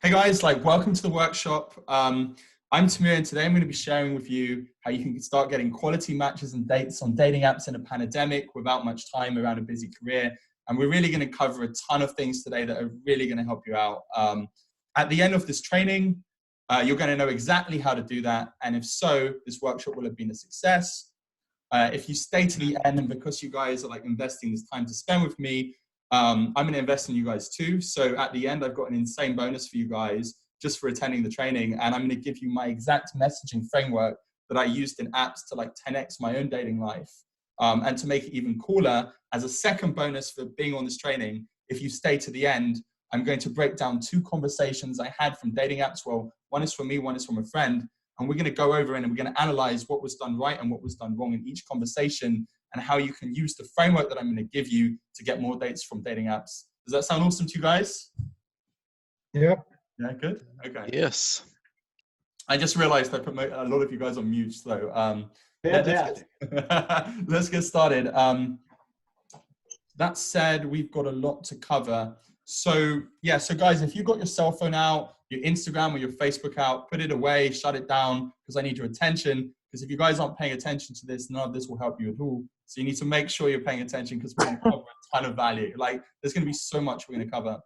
Hey guys, welcome to the workshop. I'm Tamir, and today I'm going to be sharing with you how you can start getting quality matches and dates on dating apps in a pandemic without much time around a busy career. And we're really going to cover a ton of things today that are really going to help you out. At the end of this training, you're going to know exactly how to do that. And if so, this workshop will have been a success. If you stay to the end, and because you guys are investing this time to spend with me, I'm going to invest in you guys too. So at the end, I've got an insane bonus for you guys just for attending the training. And I'm going to give you my exact messaging framework that I used in apps to 10x my own dating life. And to make it even cooler, as a second bonus for being on this training, if you stay to the end, I'm going to break down 2 conversations I had from dating apps. Well, one is from me, one is from a friend. And we're going to go over and we're going to analyze what was done right and what was done wrong in each conversation, and how you can use the framework that I'm going to give you to get more dates from dating apps. Does that sound awesome to you guys? Yep. Yeah, good. Okay. Yes. I just realized I put a lot of you guys on mute, so Fantastic. let's get started. That said, we've got a lot to cover. So guys, if you've got your cell phone out, your Instagram or your Facebook out, put it away, shut it down, because I need your attention. Because if you guys aren't paying attention to this, none of this will help you at all. So you need to make sure you're paying attention, because we're going to cover a ton of value. There's going to be so much we're going to cover.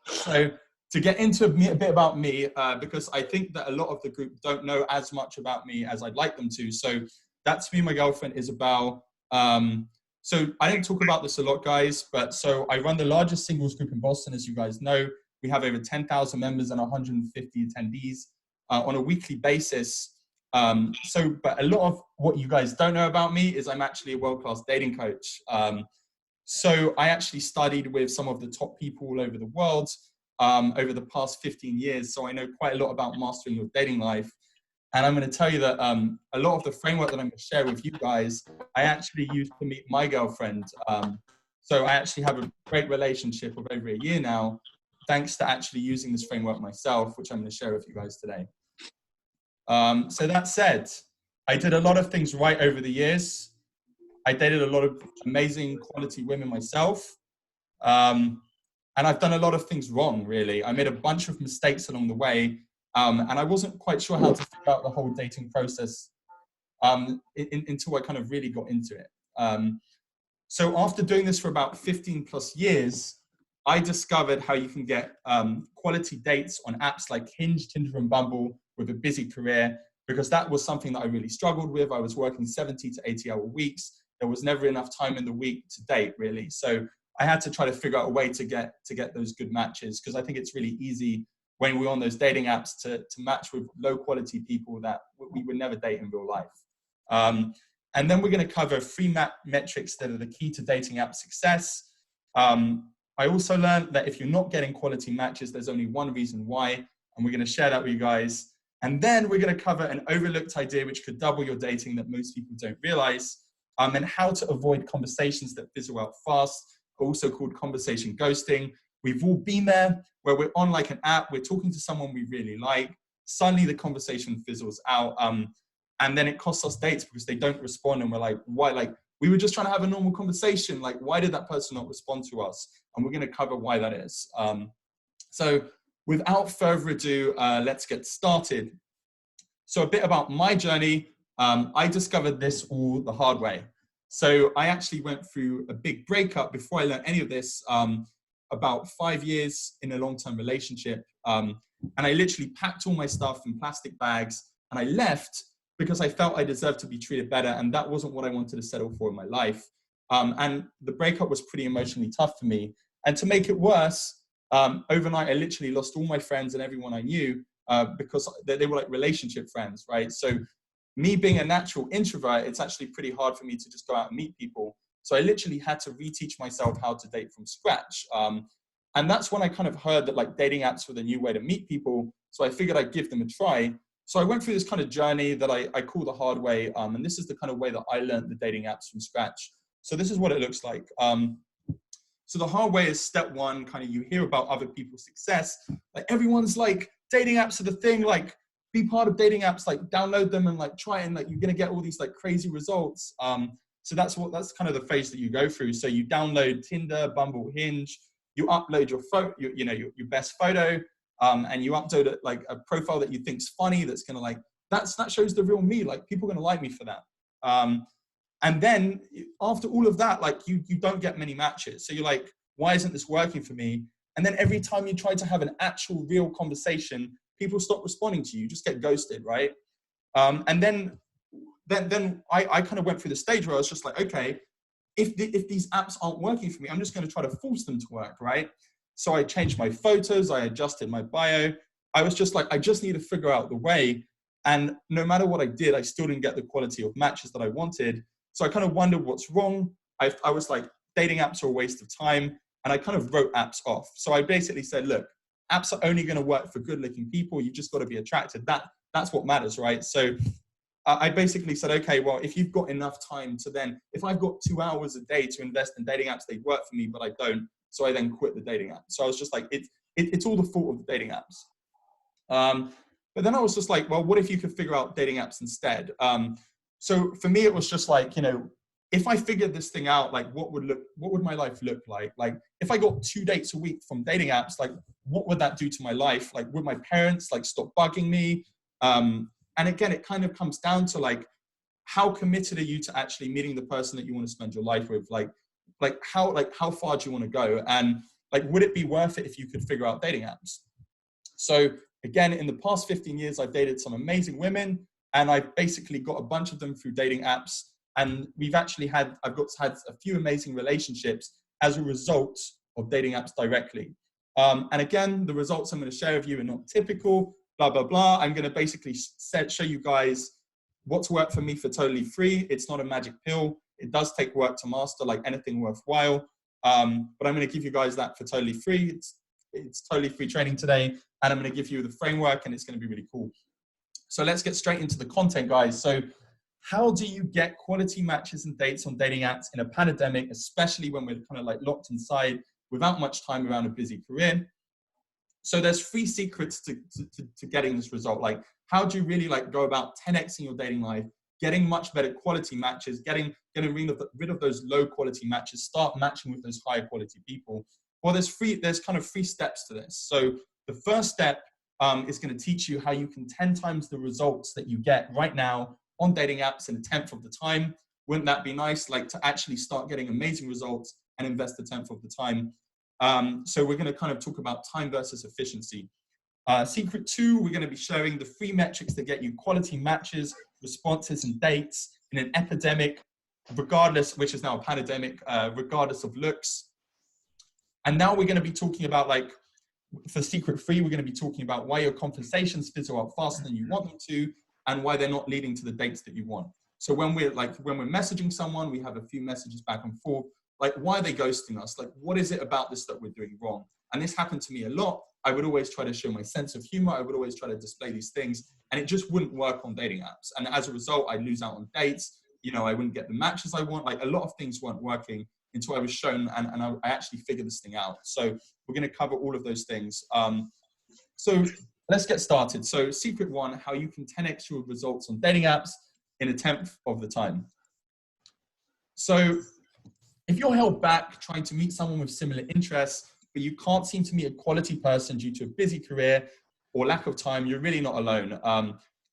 So to get into a bit about me, because I think that a lot of the group don't know as much about me as I'd like them to. So that's me, my girlfriend, Isabel. So I don't talk about this a lot, guys, but so I run the largest singles group in Boston, as you guys know. We have over 10,000 members and 150 attendees on a weekly basis. But a lot of what you guys don't know about me is I'm actually a world-class dating coach. So I actually studied with some of the top people all over the world over the past 15 years. So I know quite a lot about mastering your dating life. And I'm going to tell you that a lot of the framework that I'm going to share with you guys, I actually used to meet my girlfriend. So I actually have a great relationship of over a year now, thanks to actually using this framework myself, which I'm going to share with you guys today. So that said, I did a lot of things right over the years. I dated a lot of amazing quality women myself. And I've done a lot of things wrong, really. I made a bunch of mistakes along the way. And I wasn't quite sure how to figure out the whole dating process until I kind of really got into it. So after doing this for about 15 plus years, I discovered how you can get quality dates on apps like Hinge, Tinder, and Bumble with a busy career, because that was something that I really struggled with. I was working 70 to 80-hour weeks. There was never enough time in the week to date, really. So I had to try to figure out a way to get those good matches, because I think it's really easy when we're on those dating apps to match with low quality people that we would never date in real life. And then we're going to cover 3 metrics that are the key to dating app success. I also learned that if you're not getting quality matches, there's only one reason why, and we're going to share that with you guys. And then we're going to cover an overlooked idea which could double your dating that most people don't realize, and how to avoid conversations that fizzle out fast, also called conversation ghosting. We've all been there, where we're on an app, we're talking to someone we really like, suddenly the conversation fizzles out, and then it costs us dates because they don't respond, and we're like, why? We were just trying to have a normal conversation. Why did that person not respond to us? And we're going to cover why that is. So without further ado, let's get started. So a bit about my journey. I discovered this all the hard way. So I actually went through a big breakup before I learned any of this, about 5 years in a long-term relationship. And I literally packed all my stuff in plastic bags and I left because I felt I deserved to be treated better. And that wasn't what I wanted to settle for in my life. And the breakup was pretty emotionally tough for me. And to make it worse, overnight, I literally lost all my friends and everyone I knew because they were relationship friends, right? So me being a natural introvert, it's actually pretty hard for me to just go out and meet people. So I literally had to reteach myself how to date from scratch. And that's when I kind of heard that dating apps were the new way to meet people. So I figured I'd give them a try. So I went through this kind of journey that I call the hard way. And this is the kind of way that I learned the dating apps from scratch. So this is what it looks like. So the hard way is step 1, kind of you hear about other people's success. Everyone's dating apps are the thing, be part of dating apps, download them and try and you're going to get all these crazy results. So that's kind of the phase that you go through. So you download Tinder, Bumble, Hinge, you upload your photo, your best photo, and you upload like a profile that you think's funny, that's gonna like, that shows the real me. Like people are gonna like me for that. And then after all of that, like you don't get many matches. So you're like, why isn't this working for me? And then every time you try to have an actual real conversation, people stop responding to you, you just get ghosted, right? And then I kind of went through the stage where I was just like, okay, if these apps aren't working for me, I'm just going to try to force them to work, right? So I changed my photos, I adjusted my bio. I was just like, I just need to figure out the way. And no matter what I did, I still didn't get the quality of matches that I wanted. So I kind of wondered what's wrong. I was like, dating apps are a waste of time. And I kind of wrote apps off. So I basically said, look, apps are only going to work for good looking people. You just got to be attracted. That's what matters, right? So I basically said, okay, well, if you've got enough time to then, if I've got 2 hours a day to invest in dating apps, they work for me, but I don't. So I then quit the dating app. So I was just like, it's all the fault of the dating apps. But then I was just like, well, what if you could figure out dating apps instead? So for me, it was just like, you know, if I figured this thing out, like what would my life look like? Like if I got 2 dates a week from dating apps, like what would that do to my life? Like would my parents like stop bugging me? And again, it kind of comes down to like, how committed are you to actually meeting the person that you want to spend your life with? Like how far do you want to go? And like, would it be worth it if you could figure out dating apps? So again, in the past 15 years, I've dated some amazing women, and I've basically got a bunch of them through dating apps. And I've had a few amazing relationships as a result of dating apps directly. And again, the results I'm going to share with you are not typical, blah, blah, blah. I'm going to basically show you guys what's worked for me for totally free. It's not a magic pill. It does take work to master, like anything worthwhile. But I'm going to give you guys that for totally free. It's totally free training today. And I'm going to give you the framework, and it's going to be really cool. So let's get straight into the content, guys. So how do you get quality matches and dates on dating apps in a pandemic, especially when we're kind of like locked inside without much time around a busy career? So there's 3 secrets to getting this result. Like, how do you really like go about 10xing your dating life, getting much better quality matches, getting rid of those low quality matches, start matching with those higher quality people? Well, there's kind of 3 steps to this. So the first step is going to teach you how you can 10 times the results that you get right now on dating apps in a 10th of the time. Wouldn't that be nice? Like to actually start getting amazing results and invest a 10th of the time. So we're going to kind of talk about time versus efficiency. Secret 2, we're going to be sharing the 3 metrics that get you quality matches, responses, and dates in an epidemic, regardless, which is now a pandemic, regardless of looks. And now we're going to be talking about, like, for secret 3, we're going to be talking about why your conversations fizzle out faster than you want them to, and why they're not leading to the dates that you want. So when we're messaging someone, we have a few messages back and forth. Like, why are they ghosting us? Like, what is it about this that we're doing wrong? And this happened to me a lot. I would always try to show my sense of humor. I would always try to display these things, and it just wouldn't work on dating apps. And as a result, I'd lose out on dates. You know, I wouldn't get the matches I want. Like, a lot of things weren't working until I was shown, and I actually figured this thing out. So we're going to cover all of those things. So let's get started. So secret 1, how you can 10x your results on dating apps in a 10th of the time. So if you're held back trying to meet someone with similar interests, but you can't seem to meet a quality person due to a busy career or lack of time, you're really not alone.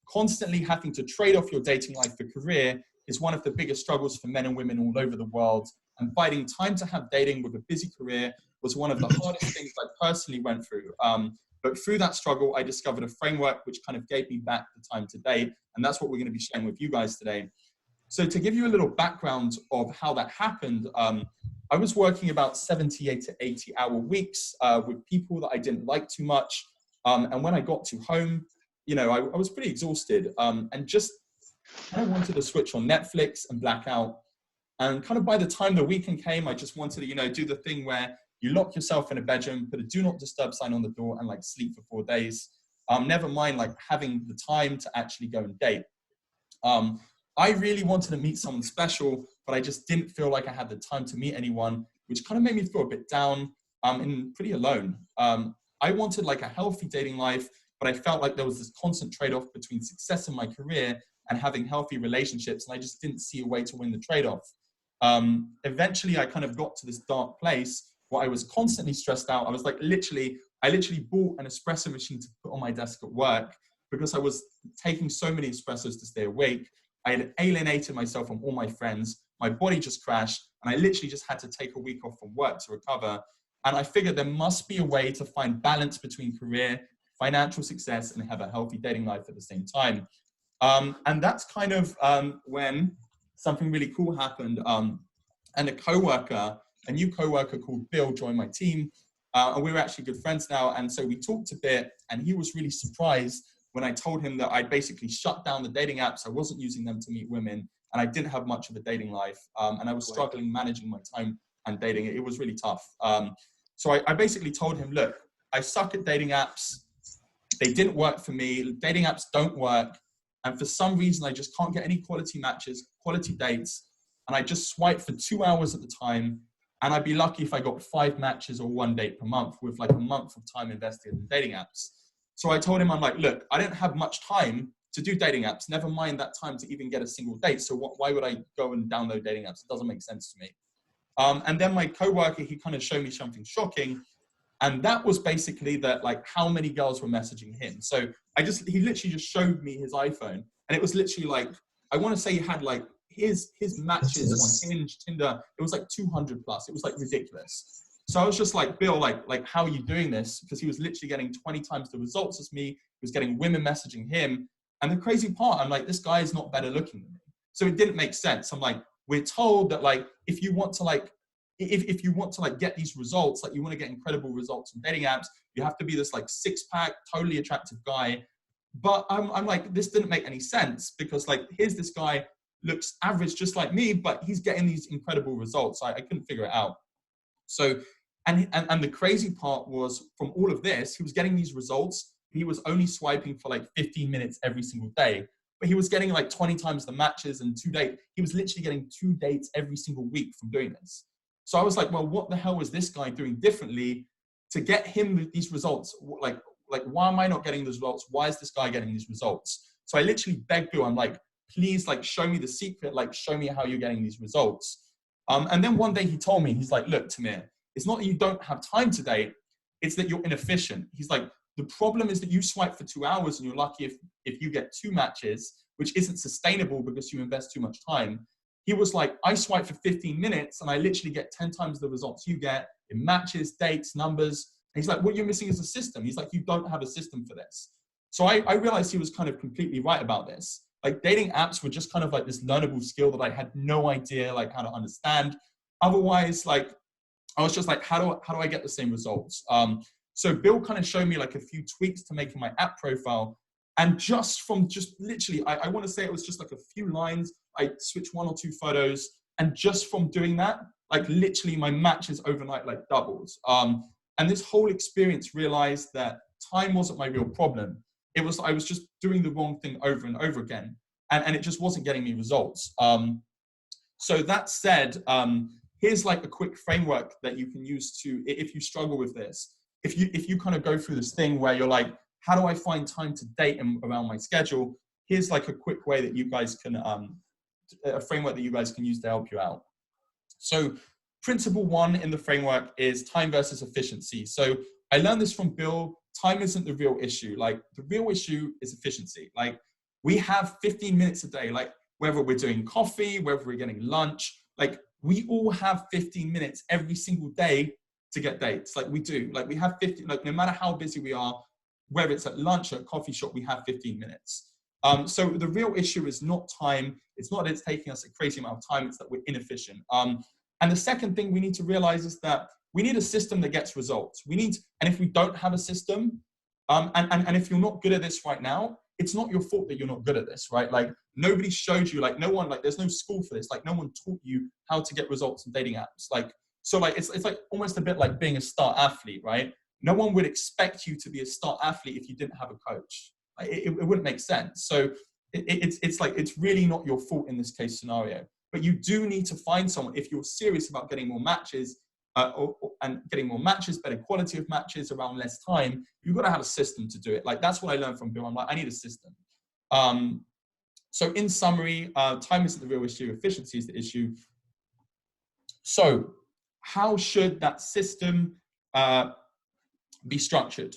Constantly having to trade off your dating life for career is one of the biggest struggles for men and women all over the world. And finding time to have dating with a busy career was one of the hardest things I personally went through. But through that struggle, I discovered a framework which kind of gave me back the time to date. And that's what we're going to be sharing with you guys today. So to give you a little background of how that happened, I was working about 78 to 80 hour weeks with people that I didn't like too much. And when I got to home, you know, I was pretty exhausted and just kind of wanted to switch on Netflix and black out. And kind of by the time the weekend came, I just wanted to, you know, do the thing where you lock yourself in a bedroom, put a do not disturb sign on the door, and like sleep for 4 days. Never mind like having the time to actually go and date. I really wanted to meet someone special, but I just didn't feel like I had the time to meet anyone, which kind of made me feel a bit down and pretty alone. I wanted like a healthy dating life, but I felt like there was this constant trade-off between success in my career and having healthy relationships, and I just didn't see a way to win the trade-off. Eventually, I kind of got to this dark place where I was constantly stressed out. I was like, literally, I literally bought an espresso machine to put on my desk at work because I was taking so many espressos to stay awake. I had alienated myself from all my friends. My body just crashed, and I literally just had to take a week off from work to recover. And I figured there must be a way to find balance between career, financial success, and have a healthy dating life at the same time. And that's kind of when something really cool happened. And a new coworker called Bill joined my team. And we were actually good friends now. And so we talked a bit, and he was really surprised when I told him that I'd basically shut down the dating apps. I wasn't using them to meet women, and I didn't have much of a dating life. And I was struggling managing my time and dating. It was really tough. So I basically told him, look, I suck at dating apps. They didn't work for me. Dating apps don't work. And for some reason, I just can't get any quality matches, quality dates. And I just swipe for 2 hours at the time. And I'd be lucky if I got 5 matches or 1 date per month with like a month of time invested in dating apps. So I told him, I'm like, look, I don't have much time to do dating apps, never mind that time to even get a single date. So why would I go and download dating apps? It doesn't make sense to me. And then my coworker, he kind of showed me something shocking. And that was basically that, like, how many girls were messaging him. So he literally just showed me his iPhone, and it was literally like, I want to say he had like his matches on Hinge, Tinder. It was like 200 plus. It was like ridiculous. So I was just like, Bill, like, how are you doing this? Because he was literally getting 20 times the results as me. He was getting women messaging him. And the crazy part, I'm like, this guy is not better looking than me. So it didn't make sense. I'm like, we're told that, like, if you want to get these results, like you want to get incredible results in dating apps, you have to be this like 6-pack, totally attractive guy. But I'm like, this didn't make any sense, because like, here's this guy, looks average just like me, but he's getting these incredible results. I couldn't figure it out. So, and the crazy part was, from all of this, he was getting these results. He was only swiping for like 15 minutes every single day, but he was getting like 20 times the matches and 2 dates. He was literally getting 2 dates every single week from doing this. So I was like, well, what the hell is this guy doing differently to get him these results? Like, why am I not getting those results? Why is this guy getting these results? So I literally begged Bill, I'm like, please, like, show me the secret, like, show me how you're getting these results. And then one day he told me, he's like, look, Tamir, it's not that you don't have time to date, it's that you're inefficient. He's like, the problem is that you swipe for 2 hours and you're lucky if you get 2 matches, which isn't sustainable because you invest too much time. He was like, I swipe for 15 minutes and I literally get 10 times the results you get in matches, dates, numbers. And he's like, what you're missing is a system. He's like, you don't have a system for this. So I realized he was kind of completely right about this. Like, dating apps were just kind of like this learnable skill that I had no idea like how to understand. Otherwise, like, I was just like, how do I get the same results? So Bill kind of showed me like a few tweaks to making my app profile. And just literally, I want to say it was just like a few lines. I switched 1 or 2 photos. And just from doing that, like, literally my matches overnight like doubles. And this whole experience realized that time wasn't my real problem. I was just doing the wrong thing over and over again. And it just wasn't getting me results. So that said, here's like a quick framework that you can use if you struggle with this. If you kind of go through this thing where you're like, how do I find time to date around my schedule? Here's like a quick way that you guys can, a framework that you guys can use to help you out. So principle 1 in the framework is time versus efficiency. So I learned this from Bill. Time isn't the real issue. Like, the real issue is efficiency. Like, we have 15 minutes a day, like, whether we're doing coffee, whether we're getting lunch, like, we all have 15 minutes every single day to get dates. Like, we do. Like, we have 15, like, no matter how busy we are, whether it's at lunch or a coffee shop, we have 15 minutes. So the real issue is not time. It's not that it's taking us a crazy amount of time. It's that we're inefficient. And the second thing we need to realize is that we need a system that gets results. And if we don't have a system, and if you're not good at this right now, it's not your fault that you're not good at this, right? Like, nobody showed you, like, no one, like, there's no school for this. Like, no one taught you how to get results in dating apps. Like, so like, it's like almost a bit like being a star athlete, right? No one would expect you to be a star athlete if you didn't have a coach. Like, it wouldn't make sense. So it's like, it's really not your fault in this case scenario. But you do need to find someone, if you're serious about getting more matches, and getting more matches, better quality of matches around less time, you've got to have a system to do it. Like, that's what I learned from Bill. I'm like, I need a system. So in summary, time isn't the real issue, efficiency is the issue. So how should that system be structured.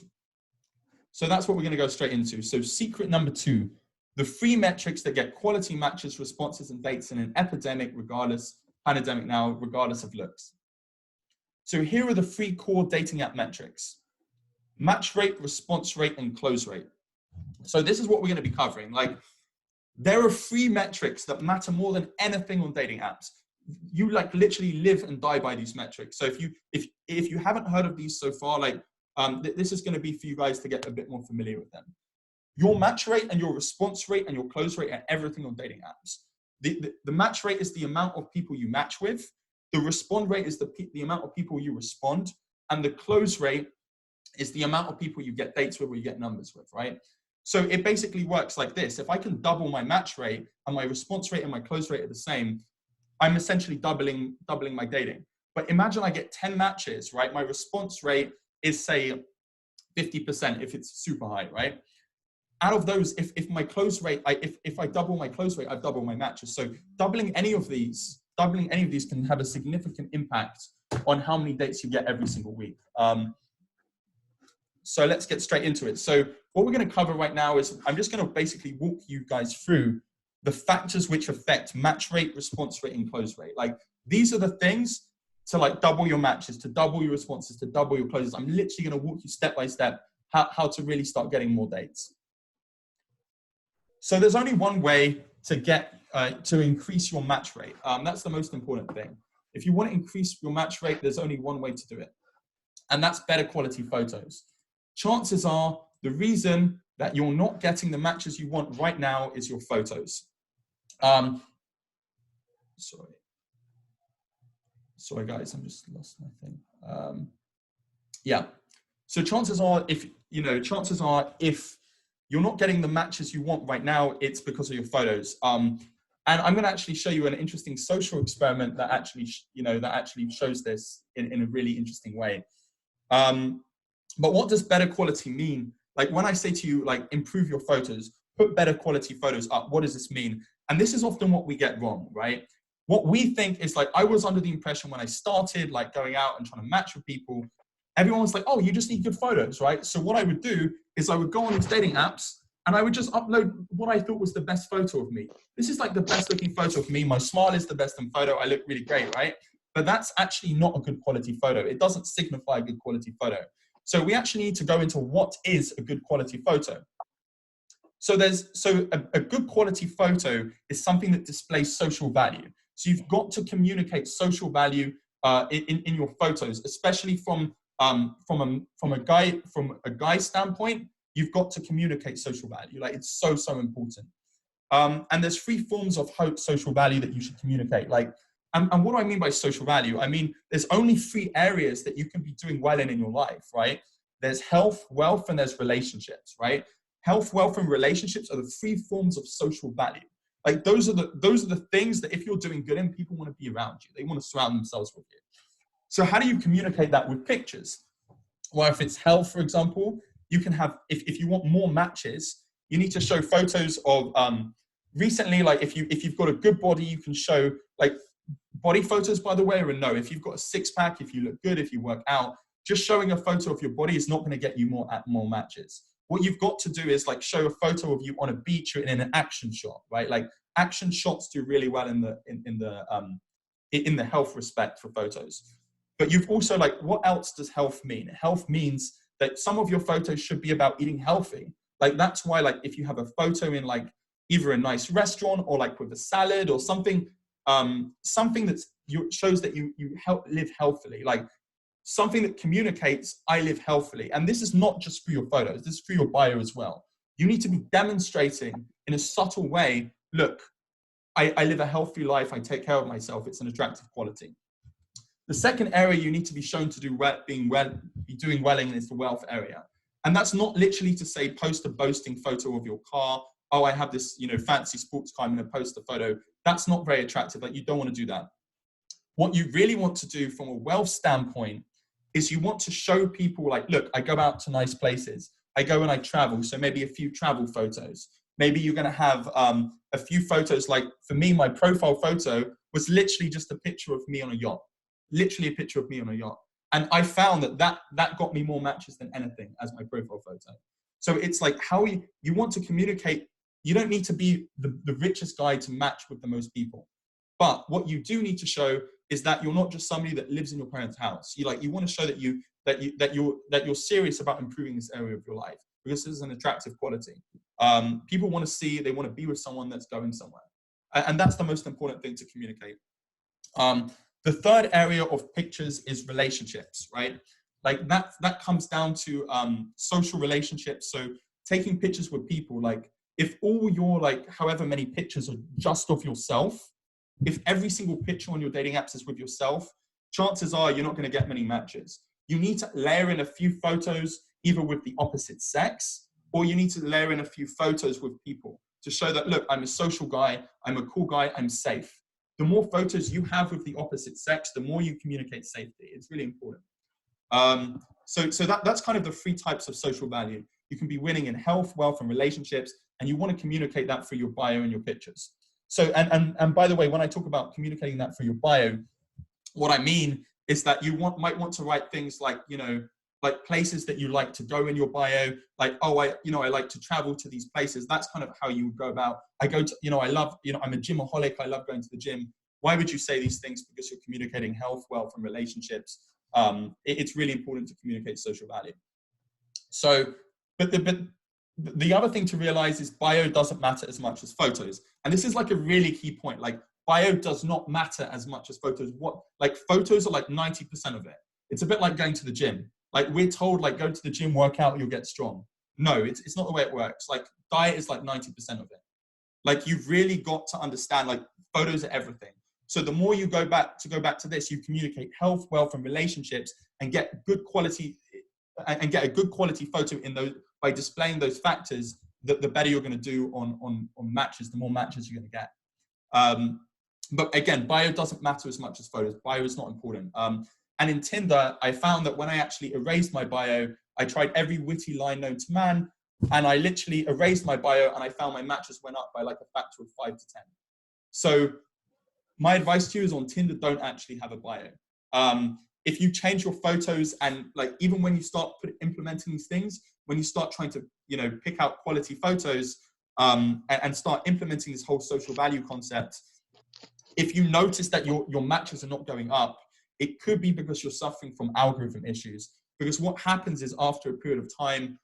So that's what we're going to go straight into. So secret number 2, the 3 metrics that get quality matches, responses, and dates in an pandemic now, regardless of looks. So here are the 3 core dating app metrics: match rate, response rate, and close rate. So this is what we're going to be covering. Like, there are 3 metrics that matter more than anything on dating apps. You like literally live and die by these metrics. So if you haven't heard of these so far, like this is going to be for you guys to get a bit more familiar with them. Your match rate and your response rate and your close rate are everything on dating apps. The match rate is the amount of people you match with. The respond rate is the amount of people you respond. And the close rate is the amount of people you get dates with or you get numbers with, right? So it basically works like this. If I can double my match rate and my response rate and my close rate are the same, I'm essentially doubling my dating. But imagine I get 10 matches, right? My response rate is, say, 50% if it's super high, right? Out of those, if my close rate, if I double my close rate, I've doubled my matches. So doubling any of these can have a significant impact on how many dates you get every single week. So let's get straight into it. So what we're going to cover right now is I'm just going to basically walk you guys through the factors which affect match rate, response rate, and close rate. Like, these are the things to like double your matches, to double your responses, to double your closes. I'm literally going to walk you step by step how to really start getting more dates. So there's only one way to get to increase your match rate. That's the most important thing. If you want to increase your match rate, there's only one way to do it, and that's better quality photos. Chances are the reason that you're not getting the matches you want right now is your photos. Sorry guys, I'm just lost my thing. Yeah. So chances are if you're not getting the matches you want right now, it's because of your photos. And I'm going to actually show you an interesting social experiment that actually shows this in a really interesting way. But what does better quality mean? Like, when I say to you, like, improve your photos, put better quality photos up, what does this mean? And this is often what we get wrong, right? What we think is, like, I was under the impression when I started, like, going out and trying to match with people, everyone was like, oh, you just need good photos, right? So what I would do is I would go on these dating apps and I would just upload what I thought was the best photo of me. This is like the best looking photo of me. My smile is the best in photo. I look really great, right? But that's actually not a good quality photo. It doesn't signify a good quality photo. So we actually need to go into what is a good quality photo. So a good quality photo is something that displays social value. So you've got to communicate social value in your photos, especially from a guy standpoint. You've got to communicate social value. Like, it's so important. And there's 3 forms of social value that you should communicate. Like, and what do I mean by social value? I mean, there's only 3 areas that you can be doing well in your life, right? There's health, wealth, and there's relationships, right? Health, wealth, and relationships are the 3 forms of social value. Like, those are the things that if you're doing good in, people want to be around you. They want to surround themselves with you. So how do you communicate that with pictures? Well, if it's health, for example, you can have, if you want more matches, you need to show photos of, recently, like if you've got a good body, you can show, like, body photos, by the way, are a no. If you've got a 6-pack, if you look good, if you work out, just showing a photo of your body is not going to get you more matches. What you've got to do is, like, show a photo of you on a beach or in an action shot, right? Like, action shots do really well in the health respect for photos. But you've also, like, what else does health mean? Health means that some of your photos should be about eating healthy. Like, that's why, like, if you have a photo in, like, either a nice restaurant or, like, with a salad or something, something that shows that you live healthily, like something that communicates I live healthily. And this is not just for your photos, this is for your bio as well. You need to be demonstrating in a subtle way, look, I live a healthy life, I take care of myself, it's an attractive quality. The second area you need to be shown to be doing well in is the wealth area. And that's not literally to say post a boasting photo of your car. Oh, I have this, fancy sports car, I'm going to post a photo. That's not very attractive. Like, you don't want to do that. What you really want to do from a wealth standpoint is you want to show people, like, look, I go out to nice places. I go and I travel. So maybe a few travel photos. Maybe you're going to have a few photos. Like, for me, my profile photo was literally just a picture of me on a yacht. Literally a picture of me on a yacht. And I found that got me more matches than anything as my profile photo. So it's like how you want to communicate. You don't need to be the richest guy to match with the most people. But what you do need to show is that you're not just somebody that lives in your parents' house. You want to show that you're serious about improving this area of your life, because this is an attractive quality. People want to see, they want to be with someone that's going somewhere. And that's the most important thing to communicate. The third area of pictures is relationships, right? Like that comes down to social relationships. So taking pictures with people, like if all your like however many pictures are just of yourself, if every single picture on your dating apps is with yourself, chances are you're not going to get many matches. You need to layer in a few photos either with the opposite sex, or you need to layer in a few photos with people to show that, look, I'm a social guy, I'm a cool guy, I'm safe. The more photos you have with the opposite sex, the more you communicate safety. It's really important. So that's kind of the three types of social value. You can be winning in health, wealth, and relationships, and you want to communicate that through your bio and your pictures. So, and by the way, when I talk about communicating that through your bio, what I mean is that you might want to write things like, like places that you like to go in your bio, like, oh, I like to travel to these places. That's kind of how you would go about. I go to, I love, I'm a gymaholic. I love going to the gym. Why would you say these things? Because you're communicating health, wealth, and relationships. It's really important to communicate social value. So, but the other thing to realize is bio doesn't matter as much as photos. And this is like a really key point. Like bio does not matter as much as photos. Like photos are like 90% of it. It's a bit like going to the gym. Like we're told, like go to the gym, work out, you'll get strong. No, it's not the way it works. Like diet is like 90% of it. Like you've really got to understand, like photos are everything. So the more you go back to this, you communicate health, wealth, and relationships, and get good quality and get a good quality photo in those by displaying those factors. The better you're going to do on matches, the more matches you're going to get. But again, bio doesn't matter as much as photos. Bio is not important. And in Tinder, I found that when I actually erased my bio, I tried every witty line known to man, and I literally erased my bio, and I found my matches went up by like a factor of 5 to 10. So my advice to you is on Tinder, don't actually have a bio. If you change your photos and like, even when you start implementing these things, when you start trying to, pick out quality photos and start implementing this whole social value concept, if you notice that your matches are not going up, it could be because you're suffering from algorithm issues. Because what happens is after a period of time,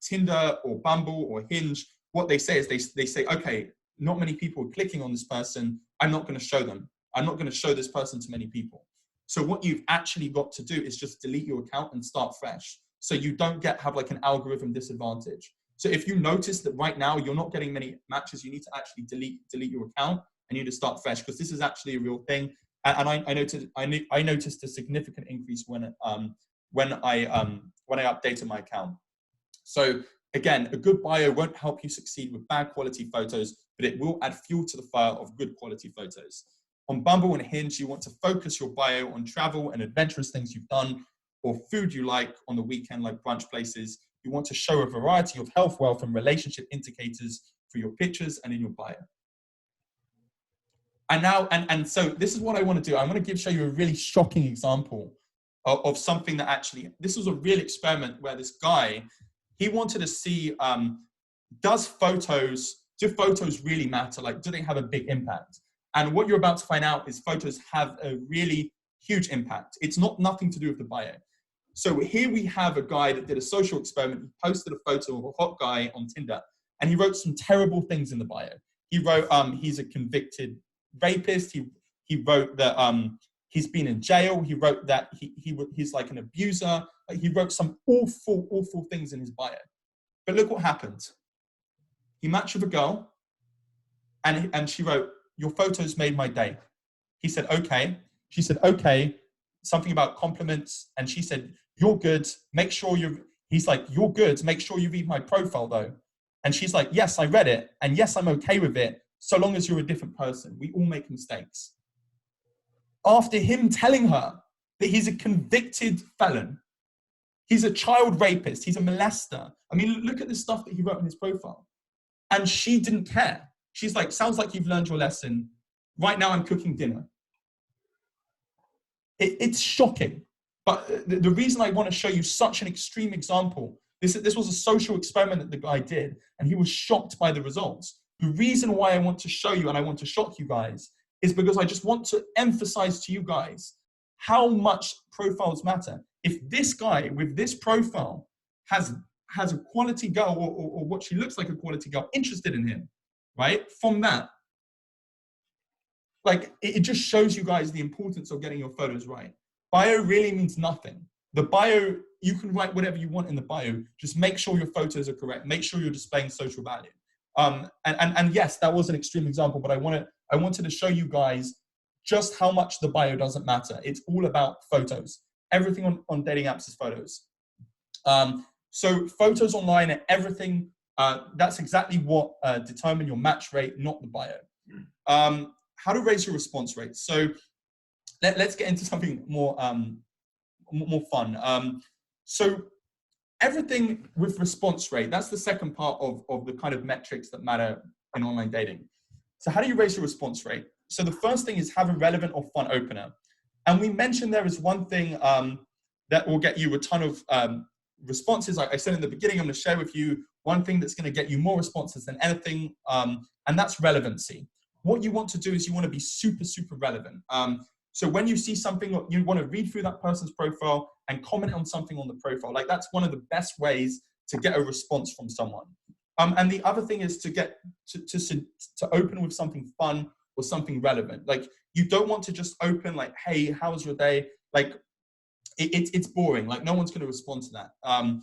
Tinder or Bumble or Hinge, what they say is they say, okay, not many people are clicking on this person. I'm not going to show them. I'm not going to show this person to many people. So what you've actually got to do is just delete your account and start fresh. So you don't have like an algorithm disadvantage. So if you notice that right now you're not getting many matches, you need to actually delete your account and you need to start fresh, because this is actually a real thing. And I noticed a significant increase when I updated my account. So again, a good bio won't help you succeed with bad quality photos, but it will add fuel to the fire of good quality photos. On Bumble and Hinge, you want to focus your bio on travel and adventurous things you've done, or food you like on the weekend, like brunch places. You want to show a variety of health, wealth, and relationship indicators for your pictures and in your bio. And now, and so this is what I want to do. I want to show you a really shocking example of something that actually, this was a real experiment where this guy, he wanted to see, do photos really matter? Like, do they have a big impact? And what you're about to find out is photos have a really huge impact. It's nothing to do with the bio. So here we have a guy that did a social experiment. He posted a photo of a hot guy on Tinder, and he wrote some terrible things in the bio. He wrote, he's a convicted rapist. He wrote that he's been in jail. He wrote that he's like an abuser. He wrote some awful things in his bio. But look what happened. He matched with a girl, and she wrote, "Your photos made my day." He said, "Okay." She said, "Okay." Something about compliments, and she said, "You're good. Make sure He's like, "You're good. Make sure you read my profile, though." And she's like, "Yes, I read it, and yes, I'm okay with it, so long as you're a different person. We all make mistakes." After him telling her that he's a convicted felon, he's a child rapist, he's a molester. I mean, look at the stuff that he wrote on his profile. And she didn't care. She's like, "Sounds like you've learned your lesson. Right now I'm cooking dinner." It's shocking. But the reason I want to show you such an extreme example, this was a social experiment that the guy did, and he was shocked by the results. The reason why I want to show you and I want to shock you guys is because I just want to emphasize to you guys how much profiles matter. If this guy with this profile has a quality girl or what she looks like a quality girl interested in him, right? From that, like it just shows you guys the importance of getting your photos right. Bio really means nothing. The bio, you can write whatever you want in the bio. Just make sure your photos are correct. Make sure you're displaying social value. And yes, that was an extreme example, but I wanted to show you guys just how much the bio doesn't matter. It's all about photos. Everything on dating apps is photos. So photos online and everything, that's exactly what determine your match rate, not the bio. How to raise your response rate. So let's get into something more fun. So everything with response rate, that's the second part of the kind of metrics that matter in online dating. So how do you raise your response rate? So the first thing is have a relevant or fun opener. And we mentioned there is one thing that will get you a ton of responses. Like I said in the beginning, I'm going to share with you one thing that's going to get you more responses than anything, and that's relevancy. What you want to do is you want to be super, super relevant. So when you see something, you want to read through that person's profile and comment on something on the profile. Like that's one of the best ways to get a response from someone. And the other thing is to get to open with something fun or something relevant. Like you don't want to just open like, hey, how was your day? Like it's boring. Like no one's going to respond to that.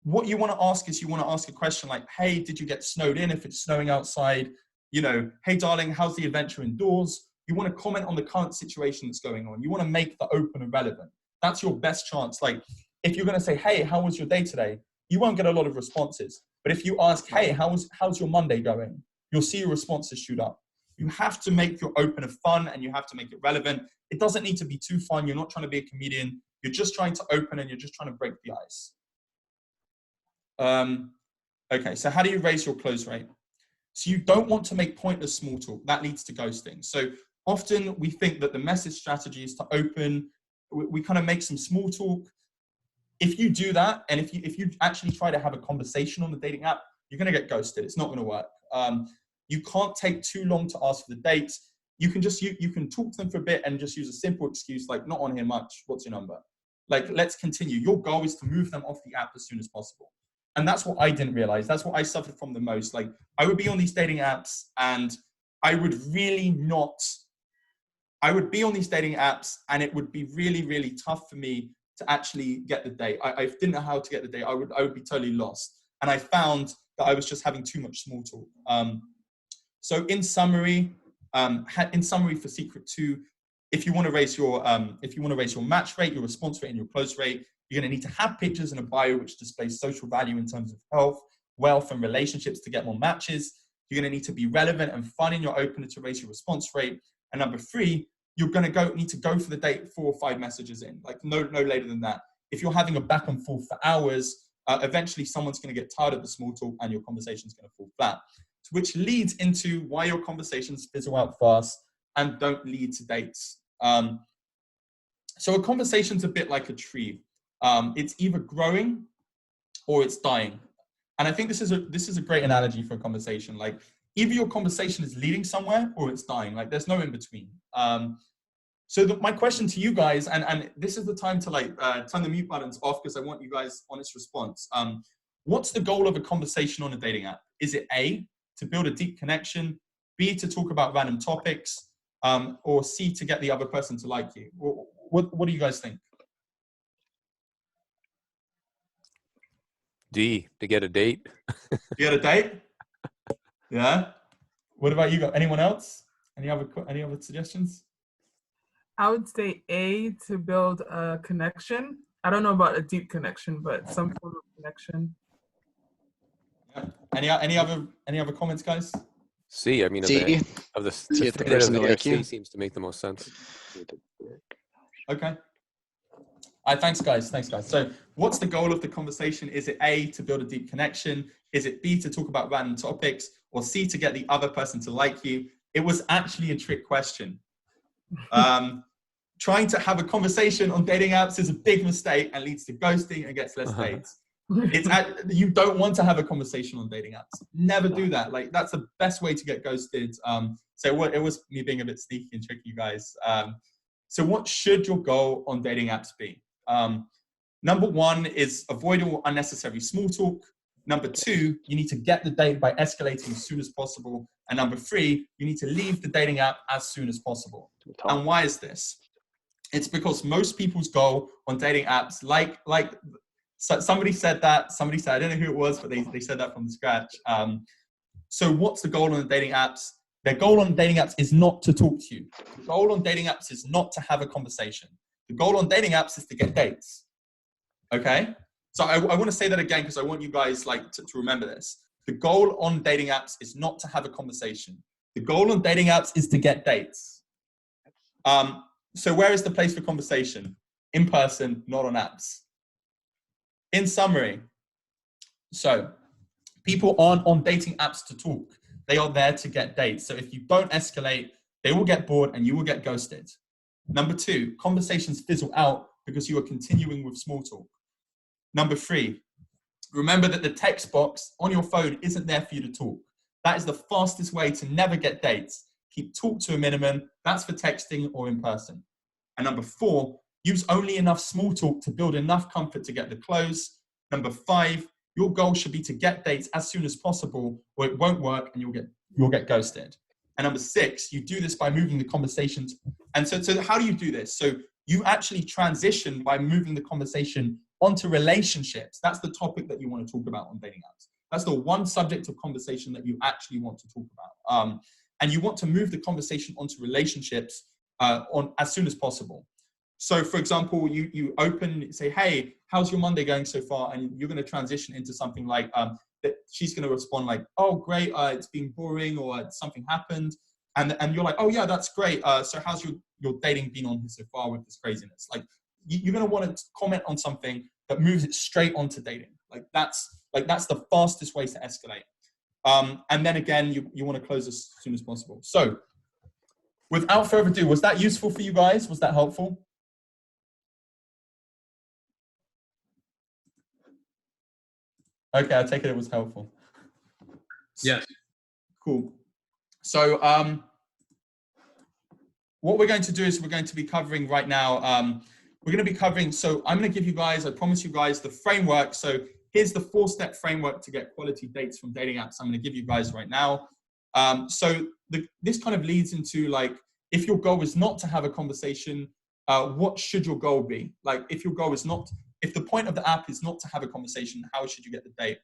What you want to ask is you want to ask a question like, hey, did you get snowed in if it's snowing outside? You know, hey, darling, how's the adventure indoors? You want to comment on the current situation that's going on. You want to make the opener relevant. That's your best chance. Like if you're going to say, hey, how was your day today? You won't get a lot of responses. But if you ask, hey, how's your Monday going? You'll see your responses shoot up. You have to make your opener fun and you have to make it relevant. It doesn't need to be too fun. You're not trying to be a comedian. You're just trying to open and you're just trying to break the ice. Okay, so how do you raise your close rate? So you don't want to make pointless small talk. That leads to ghosting. So often we think that the message strategy is to open. We kind of make some small talk. If you do that, and if you actually try to have a conversation on the dating app, you're going to get ghosted. It's not going to work. You can't take too long to ask for the dates. You can just you can talk to them for a bit and just use a simple excuse like, not on here much. What's your number? Like, let's continue. Your goal is to move them off the app as soon as possible. And that's what I didn't realize. That's what I suffered from the most. Like I would be on these dating apps and I would really not, I would be on these dating apps and it would be really, really tough for me to actually get the date. I didn't know how to get the date. I would be totally lost. And I found that I was just having too much small talk. So in summary for Secret 2, if you want to raise your match rate, your response rate, and your close rate, you're going to need to have pictures and a bio which displays social value in terms of health, wealth, and relationships to get more matches. You're going to need to be relevant and fun in your opener to raise your response rate. And number 3, you're going to need to go for the date 4 or 5 messages in, like no later than that. If you're having a back and forth for hours, eventually someone's going to get tired of the small talk and your conversation's going to fall flat. Which leads into why your conversations fizzle out fast and don't lead to dates. So a conversation's a bit like a tree. It's either growing or it's dying. And I think this is a great analogy for a conversation. Like either your conversation is leading somewhere or it's dying. Like there's no in between. So my question to you guys, and this is the time to like turn the mute buttons off because I want you guys' honest response. What's the goal of a conversation on a dating app? Is it A, to build a deep connection, B, to talk about random topics, or C, to get the other person to like you? What do you guys think? D, to get a date. Get a date? Yeah. What about you? Anyone else? Any other suggestions? I would say A, to build a connection. I don't know about a deep connection, but some form of connection. Yeah. Any other comments, guys? C, I mean, C, of the see if the three out of person the like you. C seems to make the most sense. Okay. Thanks, guys. So what's the goal of the conversation? Is it A, to build a deep connection? Is it B, to talk about random topics? Or C, to get the other person to like you? It was actually a trick question. trying to have a conversation on dating apps is a big mistake and leads to ghosting and gets less dates. You don't want to have a conversation on dating apps. Never do that. Like, that's the best way to get ghosted. So it was me being a bit sneaky and tricky, you guys. So what should your goal on dating apps be? Number one is avoid all unnecessary small talk. Number two, you need to get the date by escalating as soon as possible. And number three, you need to leave the dating app as soon as possible. And why is this? It's because most people's goal on dating apps, so somebody said, I don't know who it was, but they said that from scratch. So what's the goal on the dating apps? Their goal on dating apps is not to talk to you. The goal on dating apps is not to have a conversation. The goal on dating apps is to get dates. Okay? So I want to say that again because I want you guys to remember this. The goal on dating apps is not to have a conversation. The goal on dating apps is to get dates. So where is the place for conversation? In person, not on apps. In summary, so people aren't on dating apps to talk. They are there to get dates. So if you don't escalate, they will get bored and you will get ghosted. Number two, conversations fizzle out because you are continuing with small talk. Number three, remember that the text box on your phone isn't there for you to talk. That is the fastest way to never get dates. Keep talk to a minimum. That's for texting or in person. And number four, use only enough small talk to build enough comfort to get the close. Number five, your goal should be to get dates as soon as possible or it won't work and you'll get ghosted. And number six, you do this by moving the conversations. And so how do you do this? So you actually transition by moving the conversation onto relationships. That's the topic that you want to talk about on dating apps. That's the one subject of conversation that you actually want to talk about. And you want to move the conversation onto relationships as soon as possible. So for example, you say, hey, how's your Monday going so far? And you're going to transition into something like that. She's going to respond like, oh, great. It's been boring or something happened. And you're like, oh yeah, that's great. So how's your dating been on so far with this craziness? Like you're going to want to comment on something that moves it straight onto dating. That's the fastest way to escalate. And then again, you want to close as soon as possible. So without further ado, was that useful for you guys? Was that helpful? Okay, I take it was helpful. Yes. Cool. So what we're going to do is we're going to be covering right now, we're going to be covering, so I'm going to give you guys, I promise you guys the framework. So here's the 4-step framework to get quality dates from dating apps. I'm going to give you guys right now. So this kind of leads into if your goal is not to have a conversation, what should your goal be? If your goal is not, if the point of the app is not to have a conversation, how should you get the date?